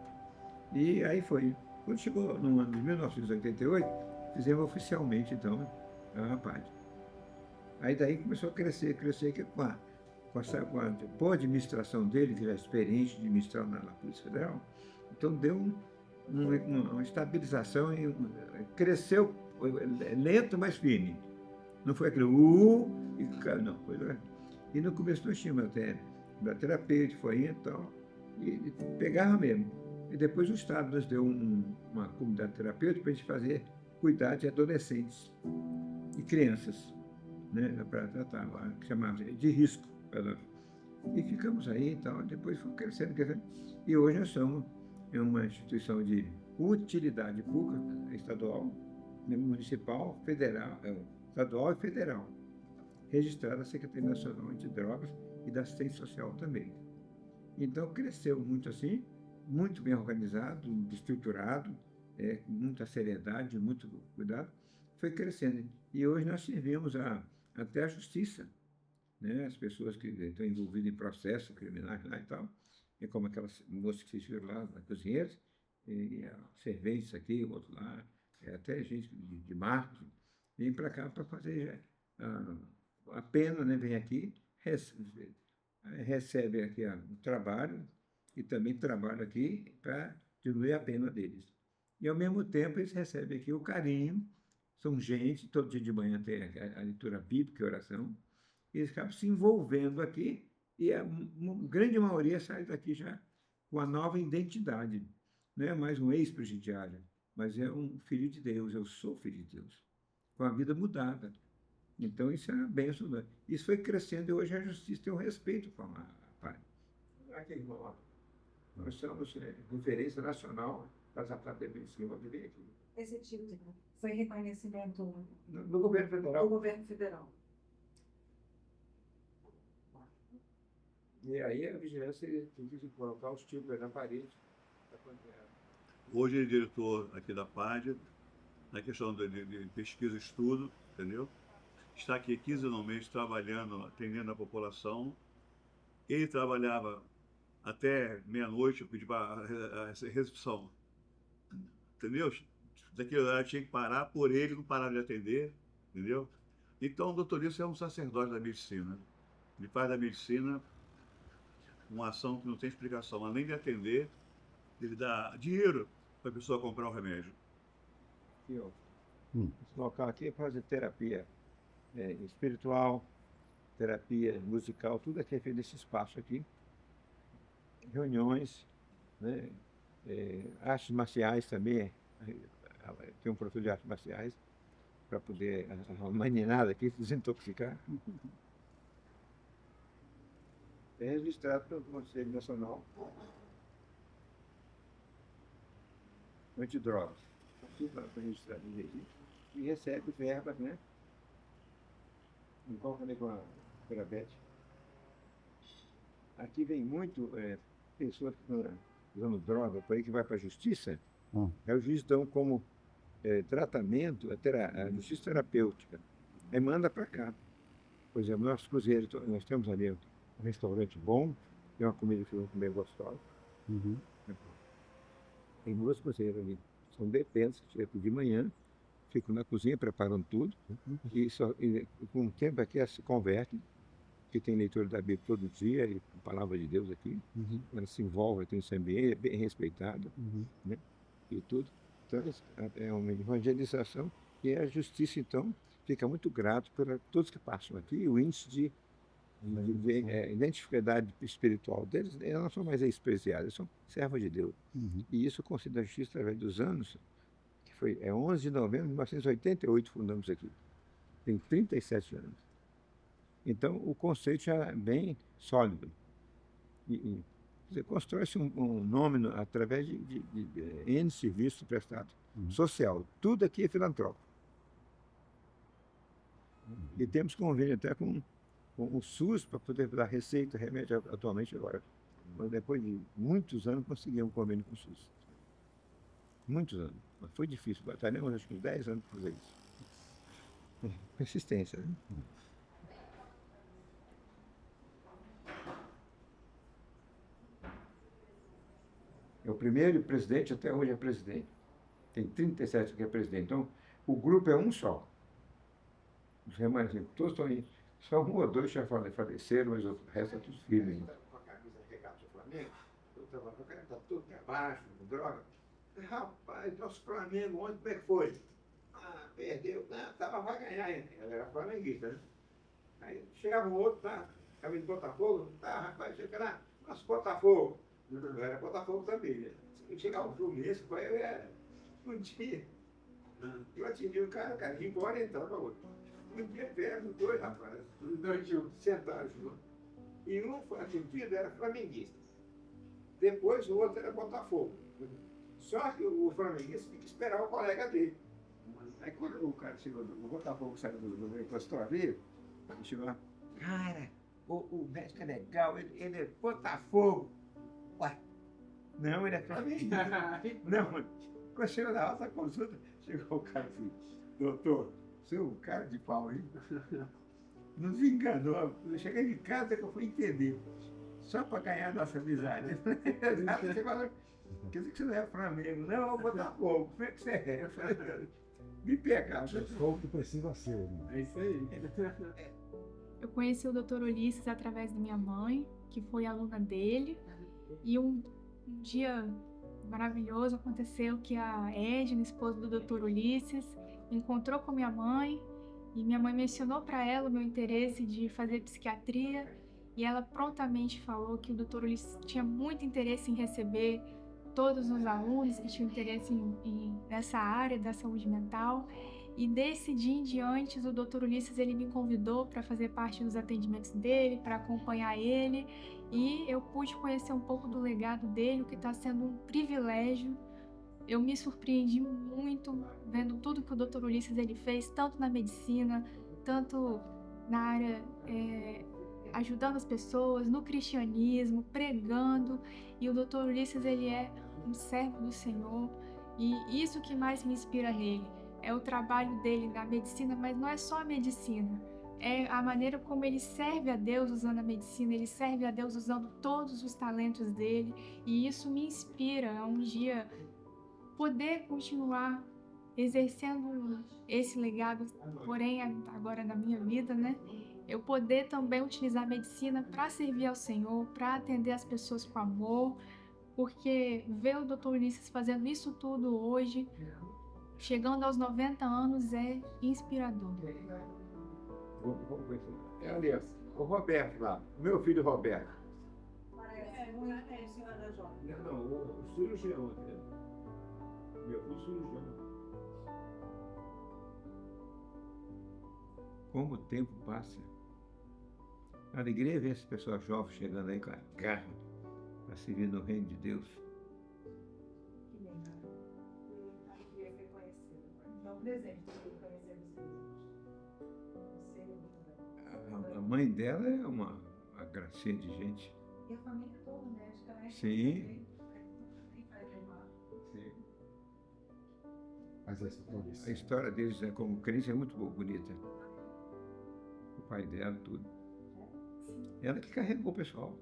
E aí foi. Quando chegou no ano de 1988, fizemos oficialmente, então, a PAD. Aí daí começou a crescer, que com a boa administração dele, que era experiente de administrar na Polícia Federal, então deu uma estabilização e cresceu lento, mas firme. Não foi aquele não. E no começo nós tínhamos até da terapeuta, foi e tal, e pegava mesmo. E depois o Estado nos deu uma comunidade terapêutica para a gente fazer cuidar de adolescentes e crianças, né, para tratar, que chamava de risco. E ficamos aí e tal, depois foi crescendo. E hoje nós somos uma instituição de utilidade pública estadual, municipal, federal, estadual e federal, registrada na Secretaria Nacional Antidrogas e da Assistência Social também. Então cresceu muito assim, muito bem organizado, estruturado, com muita seriedade, muito cuidado, foi crescendo. E hoje nós servimos até a justiça, né? As pessoas que estão envolvidas em processos criminais lá e tal, e como aquelas moças que vocês viram lá, cozinheiras, e serventes aqui, outro lá, até gente de marketing, vem para cá para fazer a pena, né? Vem aqui, recebe aqui o trabalho e também trabalha aqui para diminuir a pena deles. E, ao mesmo tempo, eles recebem aqui o carinho, são gente, todo dia de manhã tem a leitura bíblica e oração, e eles acabam se envolvendo aqui, e a grande maioria sai daqui já com a nova identidade. Não é mais um ex-presidiário, mas é um filho de Deus, eu sou filho de Deus, com a vida mudada. Então, isso é uma bênção. Isso foi crescendo e hoje a justiça tem um respeito com a pai. Aqui, irmão, ó. Nós somos referência nacional para tratar de medicina. Esse título foi reconhecimento no governo federal. Do governo federal. E aí a vigilância tem que colocar os títulos na parede. Hoje ele é diretor aqui da PAD, na questão de pesquisa e estudo, entendeu? Está aqui quinzenalmente trabalhando, atendendo a população. Ele trabalhava até meia-noite, eu pedi para a recepção, entendeu? Daquele horário tinha que parar, por ele não parava de atender, entendeu? Então o doutor Lício é um sacerdote da medicina. Ele faz da medicina uma ação que não tem explicação. Além de atender, ele dá dinheiro para a pessoa comprar o remédio. Aqui, ó. Esse local aqui é fazer terapia espiritual, terapia musical, tudo aqui é feito nesse espaço aqui. Reuniões, né? Artes marciais também, tem um professor de artes marciais para poder a meninada aqui desintoxicar. É registrado pelo Conselho Nacional Antidrogas. Tudo para registrar e recebe verbas, né? Igual falei com a doutora Beth. Aqui vem muito pessoas que estão usando droga por aí que vai para a justiça. Aí os juízes dão como tratamento a justiça terapêutica. Aí manda para cá. Por exemplo, nossos cruzeiros, nós temos ali um restaurante bom, tem uma comida que eu vou comer gostosa. Tem duas cozinheiras ali. São detentos, chegam de manhã, ficam na cozinha preparando tudo. E com o tempo aqui elas se convertem, que tem leitura da Bíblia todo dia, e a palavra de Deus aqui. Elas se envolvem, tem esse ambiente, é bem respeitado, né? E tudo. Então é uma evangelização e a justiça, então, fica muito grato por todos que passam aqui. O índice de identificação espiritual deles, eles não são mais ex-presidiários, eles são servos de Deus. E isso considera a justiça através dos anos, que foi 11 de novembro de 1988 fundamos aqui. Tem 37 anos. Então, o conceito já é bem sólido. Você constrói-se um nome através de N serviços prestados. Social. Tudo aqui é filantrópico. E temos convênio até com o SUS para poder dar receita, remédio atualmente agora. Mas depois de muitos anos conseguimos um convênio com o SUS. Muitos anos. Mas foi difícil. Batalhamos acho que 10 anos para fazer isso. Persistência, né? É o primeiro presidente, até hoje é presidente. Tem 37 que é presidente. Então, o grupo é um só. Os remanescentes, todos estão aí. Só um ou dois já faleceram, mas o resto é todos filhos. Com a camisa regata do Flamengo, eu estava com a cara, está tudo para baixo, com droga. Rapaz, nosso Flamengo ontem, como é que foi? Perdeu. Não, vai ganhar ainda. Ela era flamenguista, né? Aí chegava um outro, camisa de Botafogo, rapaz, chega lá, nosso Botafogo. Eu era Botafogo também, né? chegava o Fluminense, eu era um dia. Eu atendi o cara ia embora e entrava outro. Um dia vieram dois rapazes, os dois sentaram juntos. E um foi atendido, era flamenguista. Depois o outro era Botafogo. Só que o flamenguista tinha que esperar o colega dele. Aí quando o cara chegou, o Botafogo saiu do consultório, ele chegou lá, cara, o médico é legal, ele é Botafogo. Ué, não, ele é flamenguista. Não, quando chegou na alta consulta, chegou o cara assim, doutor, você é um cara de pau, hein? Nos enganou. Eu cheguei em casa que eu fui entender. Só para ganhar a nossa amizade. Você falou, quer dizer que você não é Flamengo? Não, eu vou botar fogo. Como é que você é? Eu falei, me pegar. Fogo que precisa ser. É isso aí. Eu conheci o Dr. Ulisses através da minha mãe, que foi aluna dele. E um dia maravilhoso aconteceu que a Edna, esposa do Dr. Ulisses, encontrou com minha mãe e minha mãe mencionou para ela o meu interesse de fazer psiquiatria e ela prontamente falou que o Dr. Ulisses tinha muito interesse em receber todos os alunos que tinham interesse nessa área da saúde mental. E desse dia em diante, o Dr. Ulisses ele me convidou para fazer parte dos atendimentos dele, para acompanhar ele, e eu pude conhecer um pouco do legado dele, o que está sendo um privilégio. Eu me surpreendi muito vendo tudo que o Dr. Ulisses ele fez, tanto na medicina, tanto na área ajudando as pessoas, no cristianismo, pregando, e o Dr. Ulisses ele é um servo do Senhor, e isso que mais me inspira nele. É o trabalho dele na medicina, mas não é só a medicina. É a maneira como ele serve a Deus usando a medicina, ele serve a Deus usando todos os talentos dele. E isso me inspira a um dia poder continuar exercendo esse legado, porém agora na minha vida, né? Eu poder também utilizar a medicina para servir ao Senhor, para atender as pessoas com amor, porque ver o Dr. Ulisses fazendo isso tudo hoje, chegando aos 90 anos, é inspirador. Ali, o Roberto lá, meu filho Roberto. Não, o cirurgião. Meu filho cirurgião. Como o tempo passa. A alegria é ver essas pessoas jovens chegando aí com a garra para servir no reino de Deus. A mãe dela é uma gracinha de gente. E a família toda, né? Acho que ela é. Sim. Mas a história deles, né, como crente, é muito bonita. O pai dela, tudo. Ela que carregou o pessoal.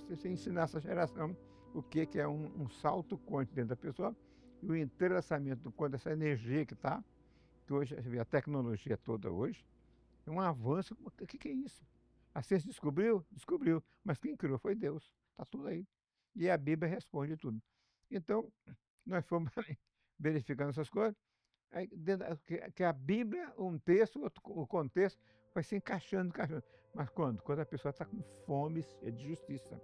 Você ensinar essa geração o que é um salto quântico dentro da pessoa e o entrelaçamento do quanto essa energia que está, que hoje você vê a tecnologia toda hoje, é um avanço. O que é isso? A ciência descobriu? Descobriu. Mas quem criou foi Deus. Está tudo aí. E a Bíblia responde tudo. Então, nós fomos verificando essas coisas, aí, que a Bíblia, um texto, o contexto, vai se encaixando. Mas quando? Quando a pessoa está com fome de justiça.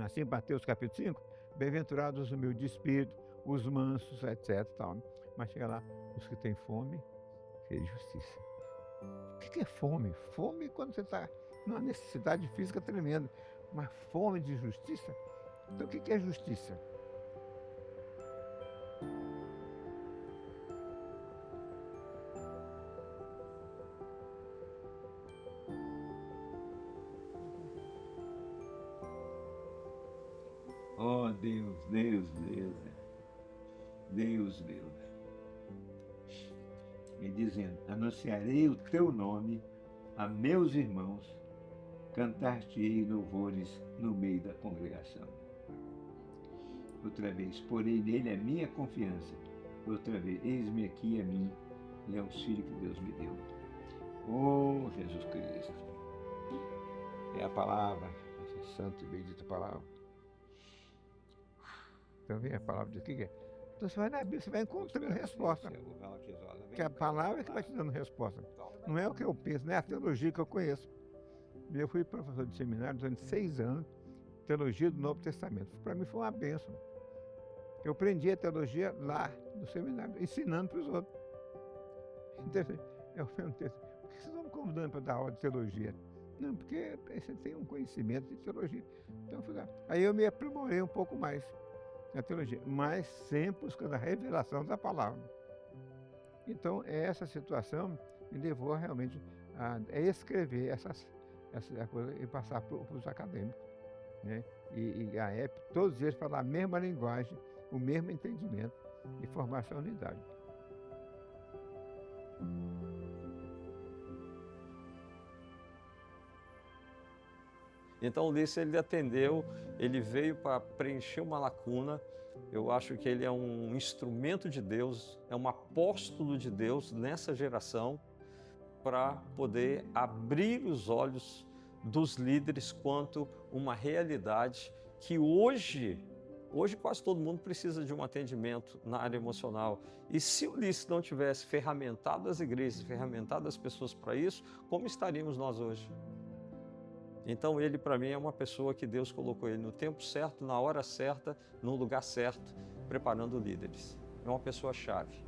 Assim, Mateus capítulo 5, bem-aventurados os humildes de espírito, os mansos, etc. Tal, né? Mas chega lá, os que têm fome, de justiça. O que é fome? Fome é quando você está numa necessidade física tremenda. Mas fome de justiça? Então o que é justiça? Oh, Deus, Deus, Deus, Deus, Deus. Me dizendo, anunciarei o teu nome a meus irmãos, cantar-te-ei louvores no meio da congregação. Outra vez, porei nele a minha confiança. Outra vez, eis-me aqui a mim e auxílio que Deus me deu. Oh, Jesus Cristo. É a palavra, essa santa e bendita palavra. Então vem a palavra de que é? Então você vai na Bíblia, você vai encontrando resposta. Que a palavra é que vai te dando resposta. Não é o que eu penso, não é a teologia que eu conheço. Eu fui professor de seminário durante 6 anos, teologia do Novo Testamento. Para mim foi uma bênção. Eu aprendi a teologia lá no seminário, ensinando para os outros. Interessante. Eu perguntei assim, por que vocês estão me convidando para dar aula de teologia? Não, porque você tem um conhecimento de teologia. Então, eu fui lá. Aí eu me aprimorei um pouco mais na teologia, mas sempre buscando a revelação da palavra. Então, essa situação me levou realmente a escrever essa coisa e passar para os acadêmicos. Né? E a EP, todos eles falam a mesma linguagem, o mesmo entendimento e formar essa unidade. Então o Ulisses, ele atendeu, ele veio para preencher uma lacuna. Eu acho que ele é um instrumento de Deus, é um apóstolo de Deus nessa geração, para poder abrir os olhos dos líderes quanto uma realidade que hoje quase todo mundo precisa de um atendimento na área emocional. E se o Ulisses não tivesse ferramentado as igrejas, ferramentado as pessoas para isso, como estaríamos nós hoje? Então ele, para mim, é uma pessoa que Deus colocou ele no tempo certo, na hora certa, no lugar certo, preparando líderes. É uma pessoa-chave.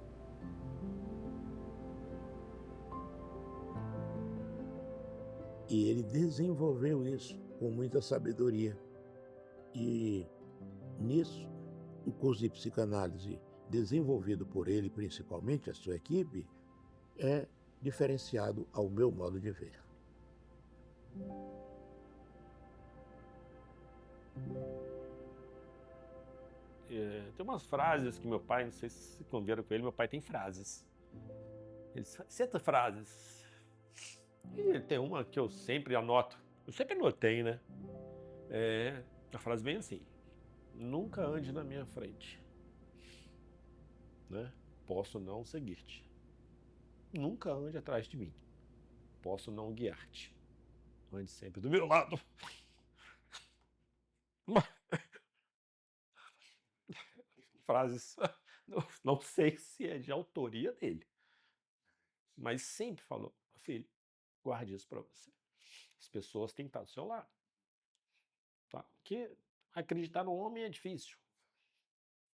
E ele desenvolveu isso com muita sabedoria. E nisso, o curso de psicanálise desenvolvido por ele, principalmente a sua equipe, é diferenciado ao meu modo de ver. Tem umas frases que meu pai, não sei se conviveram com ele, meu pai tem frases. Ele cita frases. E tem uma que eu sempre anoto. Eu sempre anotei, né? A frase bem assim: nunca ande na minha frente, né? Posso não seguir-te. Nunca ande atrás de mim. Posso não guiar-te. Ande sempre do meu lado. Frases, não sei se é de autoria dele, mas sempre falou: filho, guarde isso para você. As pessoas têm que estar do seu lado. Tá? Porque acreditar no homem é difícil.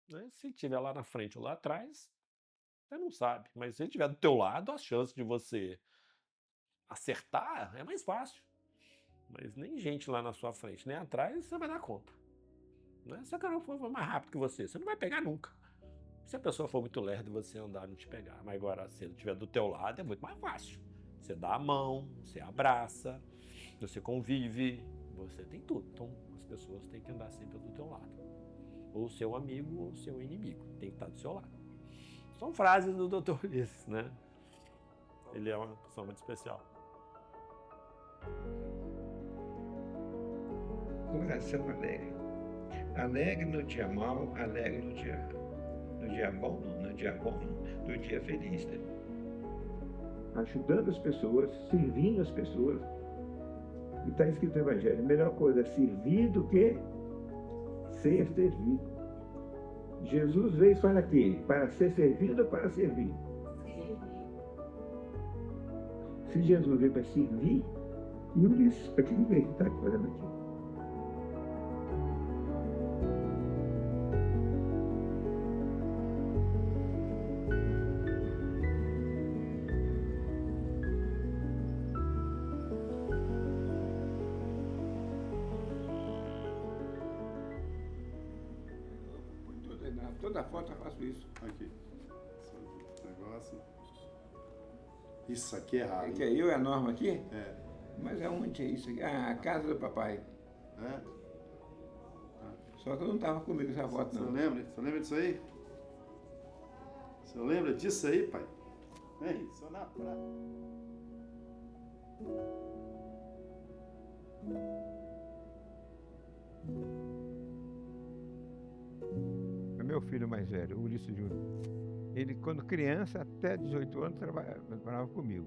Né? Se estiver lá na frente ou lá atrás, você não sabe. Mas se ele estiver do teu lado, a chance de você acertar é mais fácil. Mas nem gente lá na sua frente, nem atrás, você vai dar conta. Né? Se a cara for mais rápido que você não vai pegar nunca. Se a pessoa for muito lerda e você andar e não te pegar. Mas agora, se ele estiver do teu lado, é muito mais fácil. Você dá a mão, você abraça, você convive, você tem tudo. Então, as pessoas têm que andar sempre do teu lado. Ou seu amigo ou seu inimigo. Tem que estar do seu lado. São frases do Dr. Ulisses, né? Ele é uma pessoa muito especial. Coração alegre. Alegre no dia mau, alegre no dia bom, no dia bom, no dia feliz. Né? Ajudando as pessoas, servindo as pessoas. E está escrito no Evangelho, a melhor coisa é servir do que ser servido. Jesus veio para quê? Para ser servido ou para servir? Se Jesus veio para servir, e eu disse, para que ele veio? Está fazendo aqui. Toda foto eu faço isso. Aqui. Esse negócio. Isso aqui é raro. Que é eu e a Norma aqui? É. Mas aonde é isso aqui? Ah, a casa do papai. É? Só que eu não estava comigo essa foto, não. Você lembra disso aí? Você lembra disso aí, pai? Vem, só na praia. É meu filho mais velho, o Ulisses Júnior. Ele, quando criança, até 18 anos, trabalhava comigo.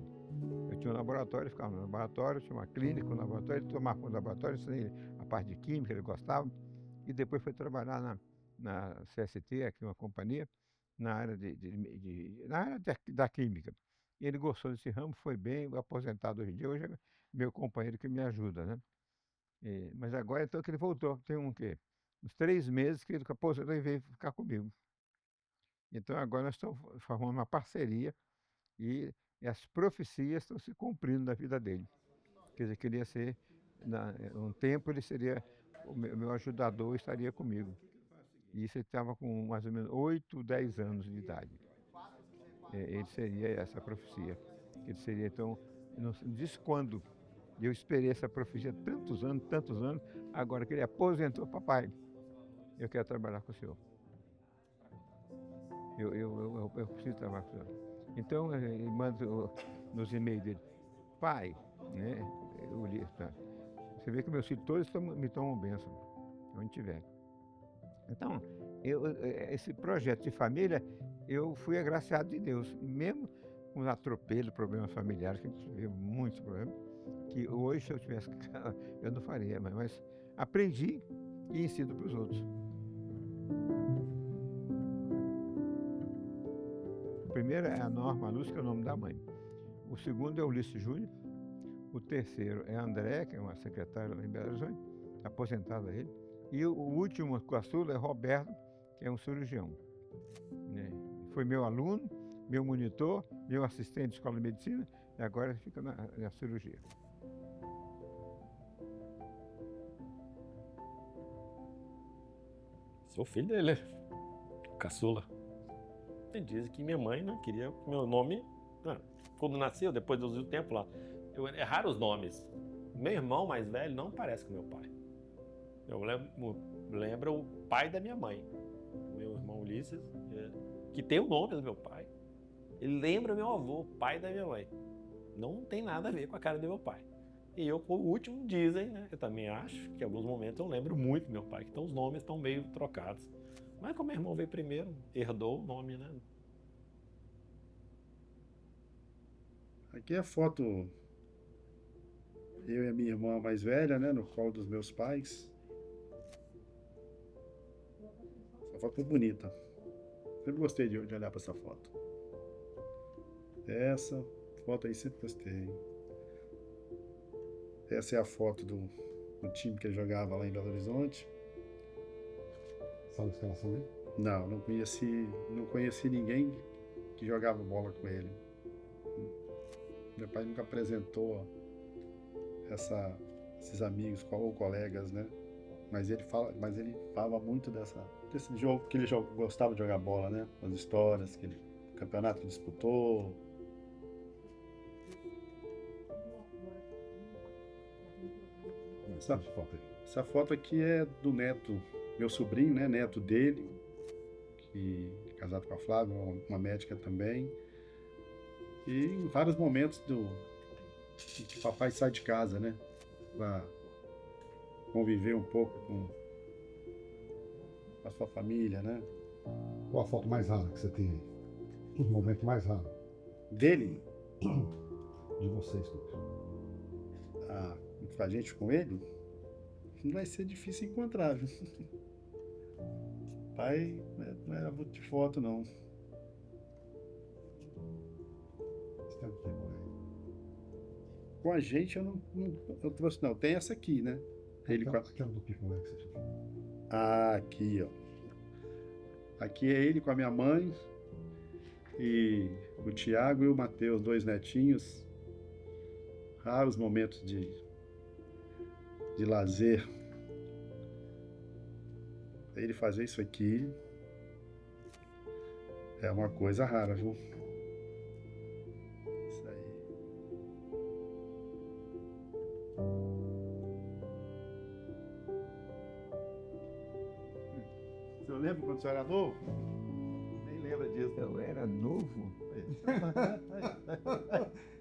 Eu tinha um laboratório, ficava no laboratório, tinha uma clínica, um laboratório, ele tomava conta do laboratório, ensinei ele a parte de química, ele gostava. E depois foi trabalhar na CST, aqui uma companhia, na área, na área da química. E ele gostou desse ramo, foi bem, aposentado hoje em dia. Hoje é meu companheiro que me ajuda, né? Mas agora, então, que ele voltou, tem uns 3 meses que ele aposentou e veio ficar comigo. Então, agora nós estamos formando uma parceria e as profecias estão se cumprindo na vida dele. Quer dizer, queria ser, um tempo ele seria, o meu ajudador estaria comigo. E isso ele estava com mais ou menos 8, 10 anos de idade. Ele seria essa profecia. Ele seria, então, não disse quando. Eu esperei essa profecia tantos anos, agora que ele aposentou, papai, eu quero trabalhar com o senhor. Eu preciso trabalhar com o senhor. Então, ele manda nos e-mails dele, pai, né? Eu li, tá? Você vê que meus filhos todos me tomam bênção, onde tiver. Então, esse projeto de família, eu fui agraciado de Deus, mesmo com os atropelos, problemas familiares, que a gente tivemos muitos problemas, que hoje, se eu tivesse, eu não faria, mas aprendi e ensino para os outros. O primeiro é a Norma Luz, que é o nome da mãe. O segundo é Ulisses Júnior. O terceiro é a André, que é uma secretária lá em Belo Horizonte, aposentada ele. E o último caçula é Roberto, que é um cirurgião. Foi meu aluno, meu monitor, meu assistente de escola de medicina, e agora ele fica na cirurgia. Sou filho dele, caçula. Ele diz que minha mãe não queria meu nome. Quando nasceu, depois do tempo lá, eu erraram os nomes. Meu irmão mais velho não parece com meu pai. Eu lembro o pai da minha mãe, meu irmão Ulisses, que tem o nome do meu pai. Ele lembra meu avô, pai da minha mãe. Não tem nada a ver com a cara do meu pai. E eu, por último, dizem, né? Eu também acho que em alguns momentos eu lembro muito do meu pai, que então os nomes estão meio trocados. Mas como meu irmão veio primeiro, herdou o nome, né? Aqui é a foto, eu e a minha irmã mais velha, né, no colo dos meus pais. Essa foto é bonita. Sempre gostei de olhar para essa foto. Essa foto aí sempre gostei. Essa é a foto do time que ele jogava lá em Belo Horizonte. Sabe a escalação dele? Não, não conheci ninguém que jogava bola com ele. Meu pai nunca apresentou esses amigos ou colegas, né? Mas ele falava muito desse jogo que ele gostava de jogar bola, né? As histórias, o campeonato que disputou. Essa foto aqui é do neto, meu sobrinho, né? Neto dele, que é casado com a Flávia, uma médica também. E em vários momentos que papai sai de casa, né? Pra conviver um pouco com a sua família, né? Qual a foto mais rara que você tem aí? Os momentos mais raros. Dele? De vocês, Lucas. A gente com ele? Não vai ser difícil encontrar, viu? Pai não era muito de foto, não. Com a gente eu trouxe, não. Tem essa aqui, né? Aquela do Pico Moleque, você achou? Aqui, ó. Aqui é ele com a minha mãe e o Tiago e o Matheus, 2 netinhos. Raros momentos de lazer. Ele fazer isso aqui é uma coisa rara, viu? Isso aí. Você lembra quando você era novo? Nem lembra disso. Eu era novo?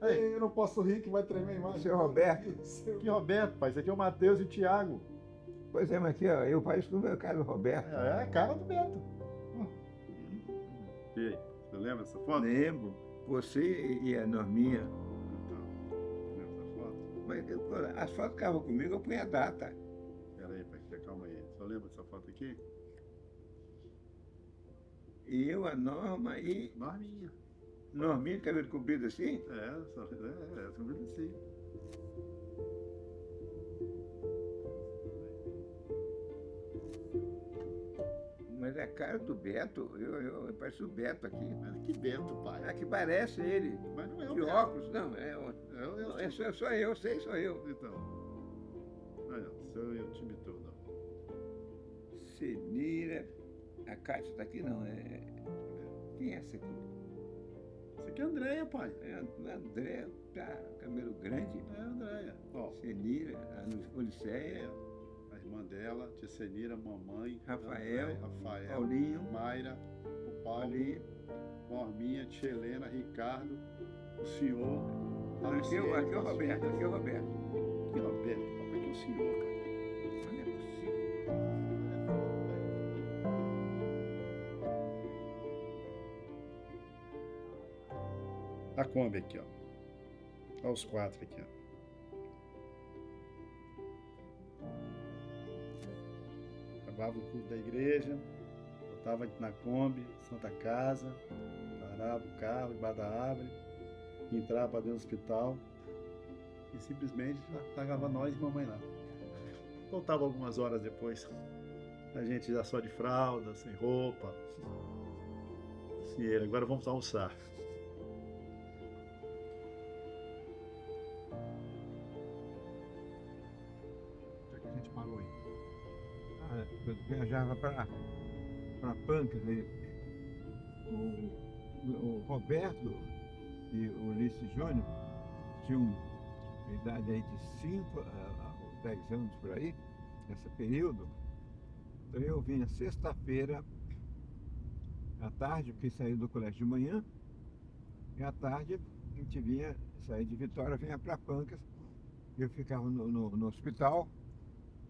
Eu não posso rir que vai tremer a imagem. Seu Roberto. Que Roberto, pai? Esse aqui é o Matheus e o Tiago. Pois é, mas aqui, ó, eu pareço com o meu cara do Roberto. É a cara do Beto. E aí, você lembra dessa foto? Lembro. Você e a Norminha. Lembra dessa foto? Mas as fotos que estavam comigo, eu punha a data. Pera aí, pai, calma aí. Você lembra dessa foto aqui? E eu, a Norma e... Norminha. Norminha, cabelo comprido assim? Comprido assim. Mas é a cara do Beto, eu pareço o Beto aqui. Mas que Beto, pai? É que parece ele. Mas não é o De Beto. óculos, não, sou eu, sou eu. Então, olha, sou eu te imitou, não. Senira, a Cátia tá aqui não, Quem é essa aqui? Essa aqui é a Andréia, pai. É a Andréia, tá, cabelo grande. É a Andréia. Ó, Senira, a Oliceia. A irmã dela, tia Senira, mamãe, Rafael, Andréia, Rafael, Paulinho, Mayra, o Paulo, Paulinho. Norminha, tia Helena, Ricardo, o senhor. a Aqui é o Luciene, Roberto, aqui é o Roberto. Que Roberto, papai, que é o senhor, cara. Não é possível. A Kombi aqui, ó. Olha os 4 aqui, ó. Acabava o culto da igreja, botava na Kombi, Santa Casa, parava o carro embaixo da árvore, entrava para dentro do hospital e simplesmente largava nós e mamãe lá. Voltava algumas horas depois, a gente já só de fralda, sem roupa. Assim, ele, agora vamos almoçar. Onde é que a gente parou aí? Eu viajava para Pancas. O Roberto e o Ulisses Júnior tinham uma idade aí de 5 a 10 anos por aí, nesse período. Então eu vinha sexta-feira à tarde, porque saí do colégio de manhã, e à tarde a gente saía de Vitória, vinha para Pancas. Eu ficava no hospital,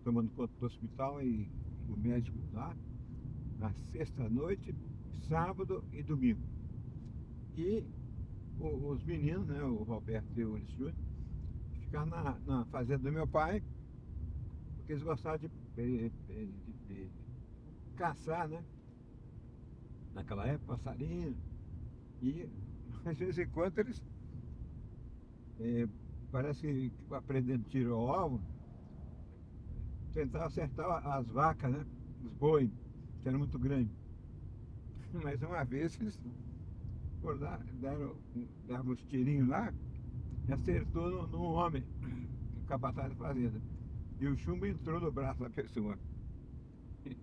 tomando conta do hospital e o médico lá, na sexta-noite, sábado e domingo. E os meninos, né, o Roberto e o Ulisses Júnior, ficavam na fazenda do meu pai, porque eles gostavam de caçar, né? Naquela época, passarinho. E, de vez em quando, eles parece que aprendendo tiro ao alvo, tentavam acertar as vacas, né? Os bois, que eram muito grandes. Mas uma vez eles davam uns tirinhos lá e acertou num homem, no capataz da fazenda. E o chumbo entrou no braço da pessoa. E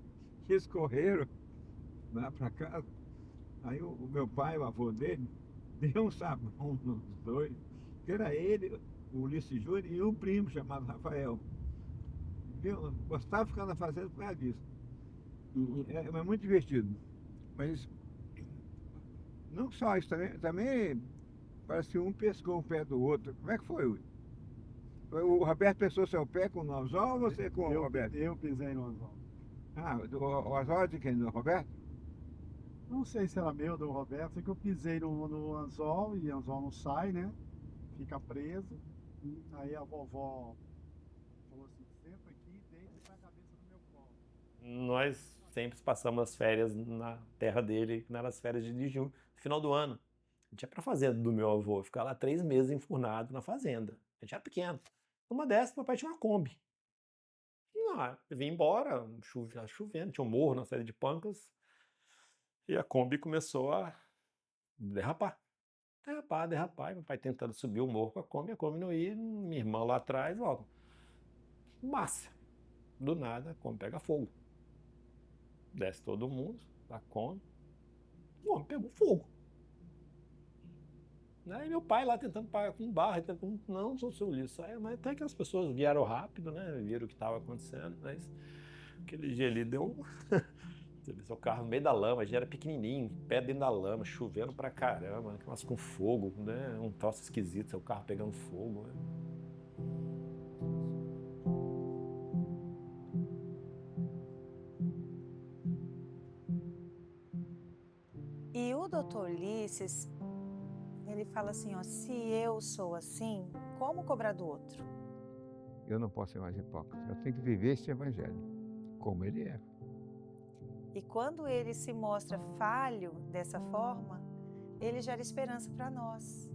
eles correram lá para casa. Aí o meu pai, o avô dele, deu um sabão nos dois, que era ele, o Ulisses Júnior e um primo chamado Rafael. Eu gostava de ficar na fazenda por causa disso. É muito divertido. Mas não só isso, também parece que um pescou o pé do outro. Como é que foi? O Roberto pescou seu pé com o anzol ou você com o Roberto? Eu pisei no anzol. Ah, o anzol de quem? Do Roberto? Não sei se era meu ou do Roberto, sei que eu pisei no anzol e o anzol não sai, né? Fica preso. Aí a vovó falou assim, senta aqui e deita a cabeça no meu colo. Nós sempre passamos as férias na terra dele, nas férias de junho, final do ano. A gente ia pra fazenda do meu avô, ficar lá 3 meses enfurnado na fazenda. A gente era pequeno. Numa dessas, meu pai tinha uma Kombi. E vim embora, chovendo, tinha um morro na saída de Pancas, e a Kombi começou a derrapar. Derrapar, e meu pai tentando subir o morro com a Kombi não ia, minha irmã lá atrás, ó, massa. Do nada, a Kombi pega fogo. Desce todo mundo da Kombi, o homem pegou fogo. Aí meu pai lá tentando pagar com barra, não sou seu Ulisses. Mas até que as pessoas vieram rápido, né? Viram o que estava acontecendo, mas aquele dia ali deu seu carro no meio da lama, já era pequenininho, pé dentro da lama, chovendo pra caramba, mas com fogo, né? Um troço esquisito, seu carro pegando fogo, né? E o doutor Ulisses, ele fala assim, ó, se eu sou assim, como cobrar do outro? Eu não posso ser mais hipócrita. Eu tenho que viver esse evangelho, como ele é. E quando ele se mostra falho dessa forma, ele gera esperança para nós.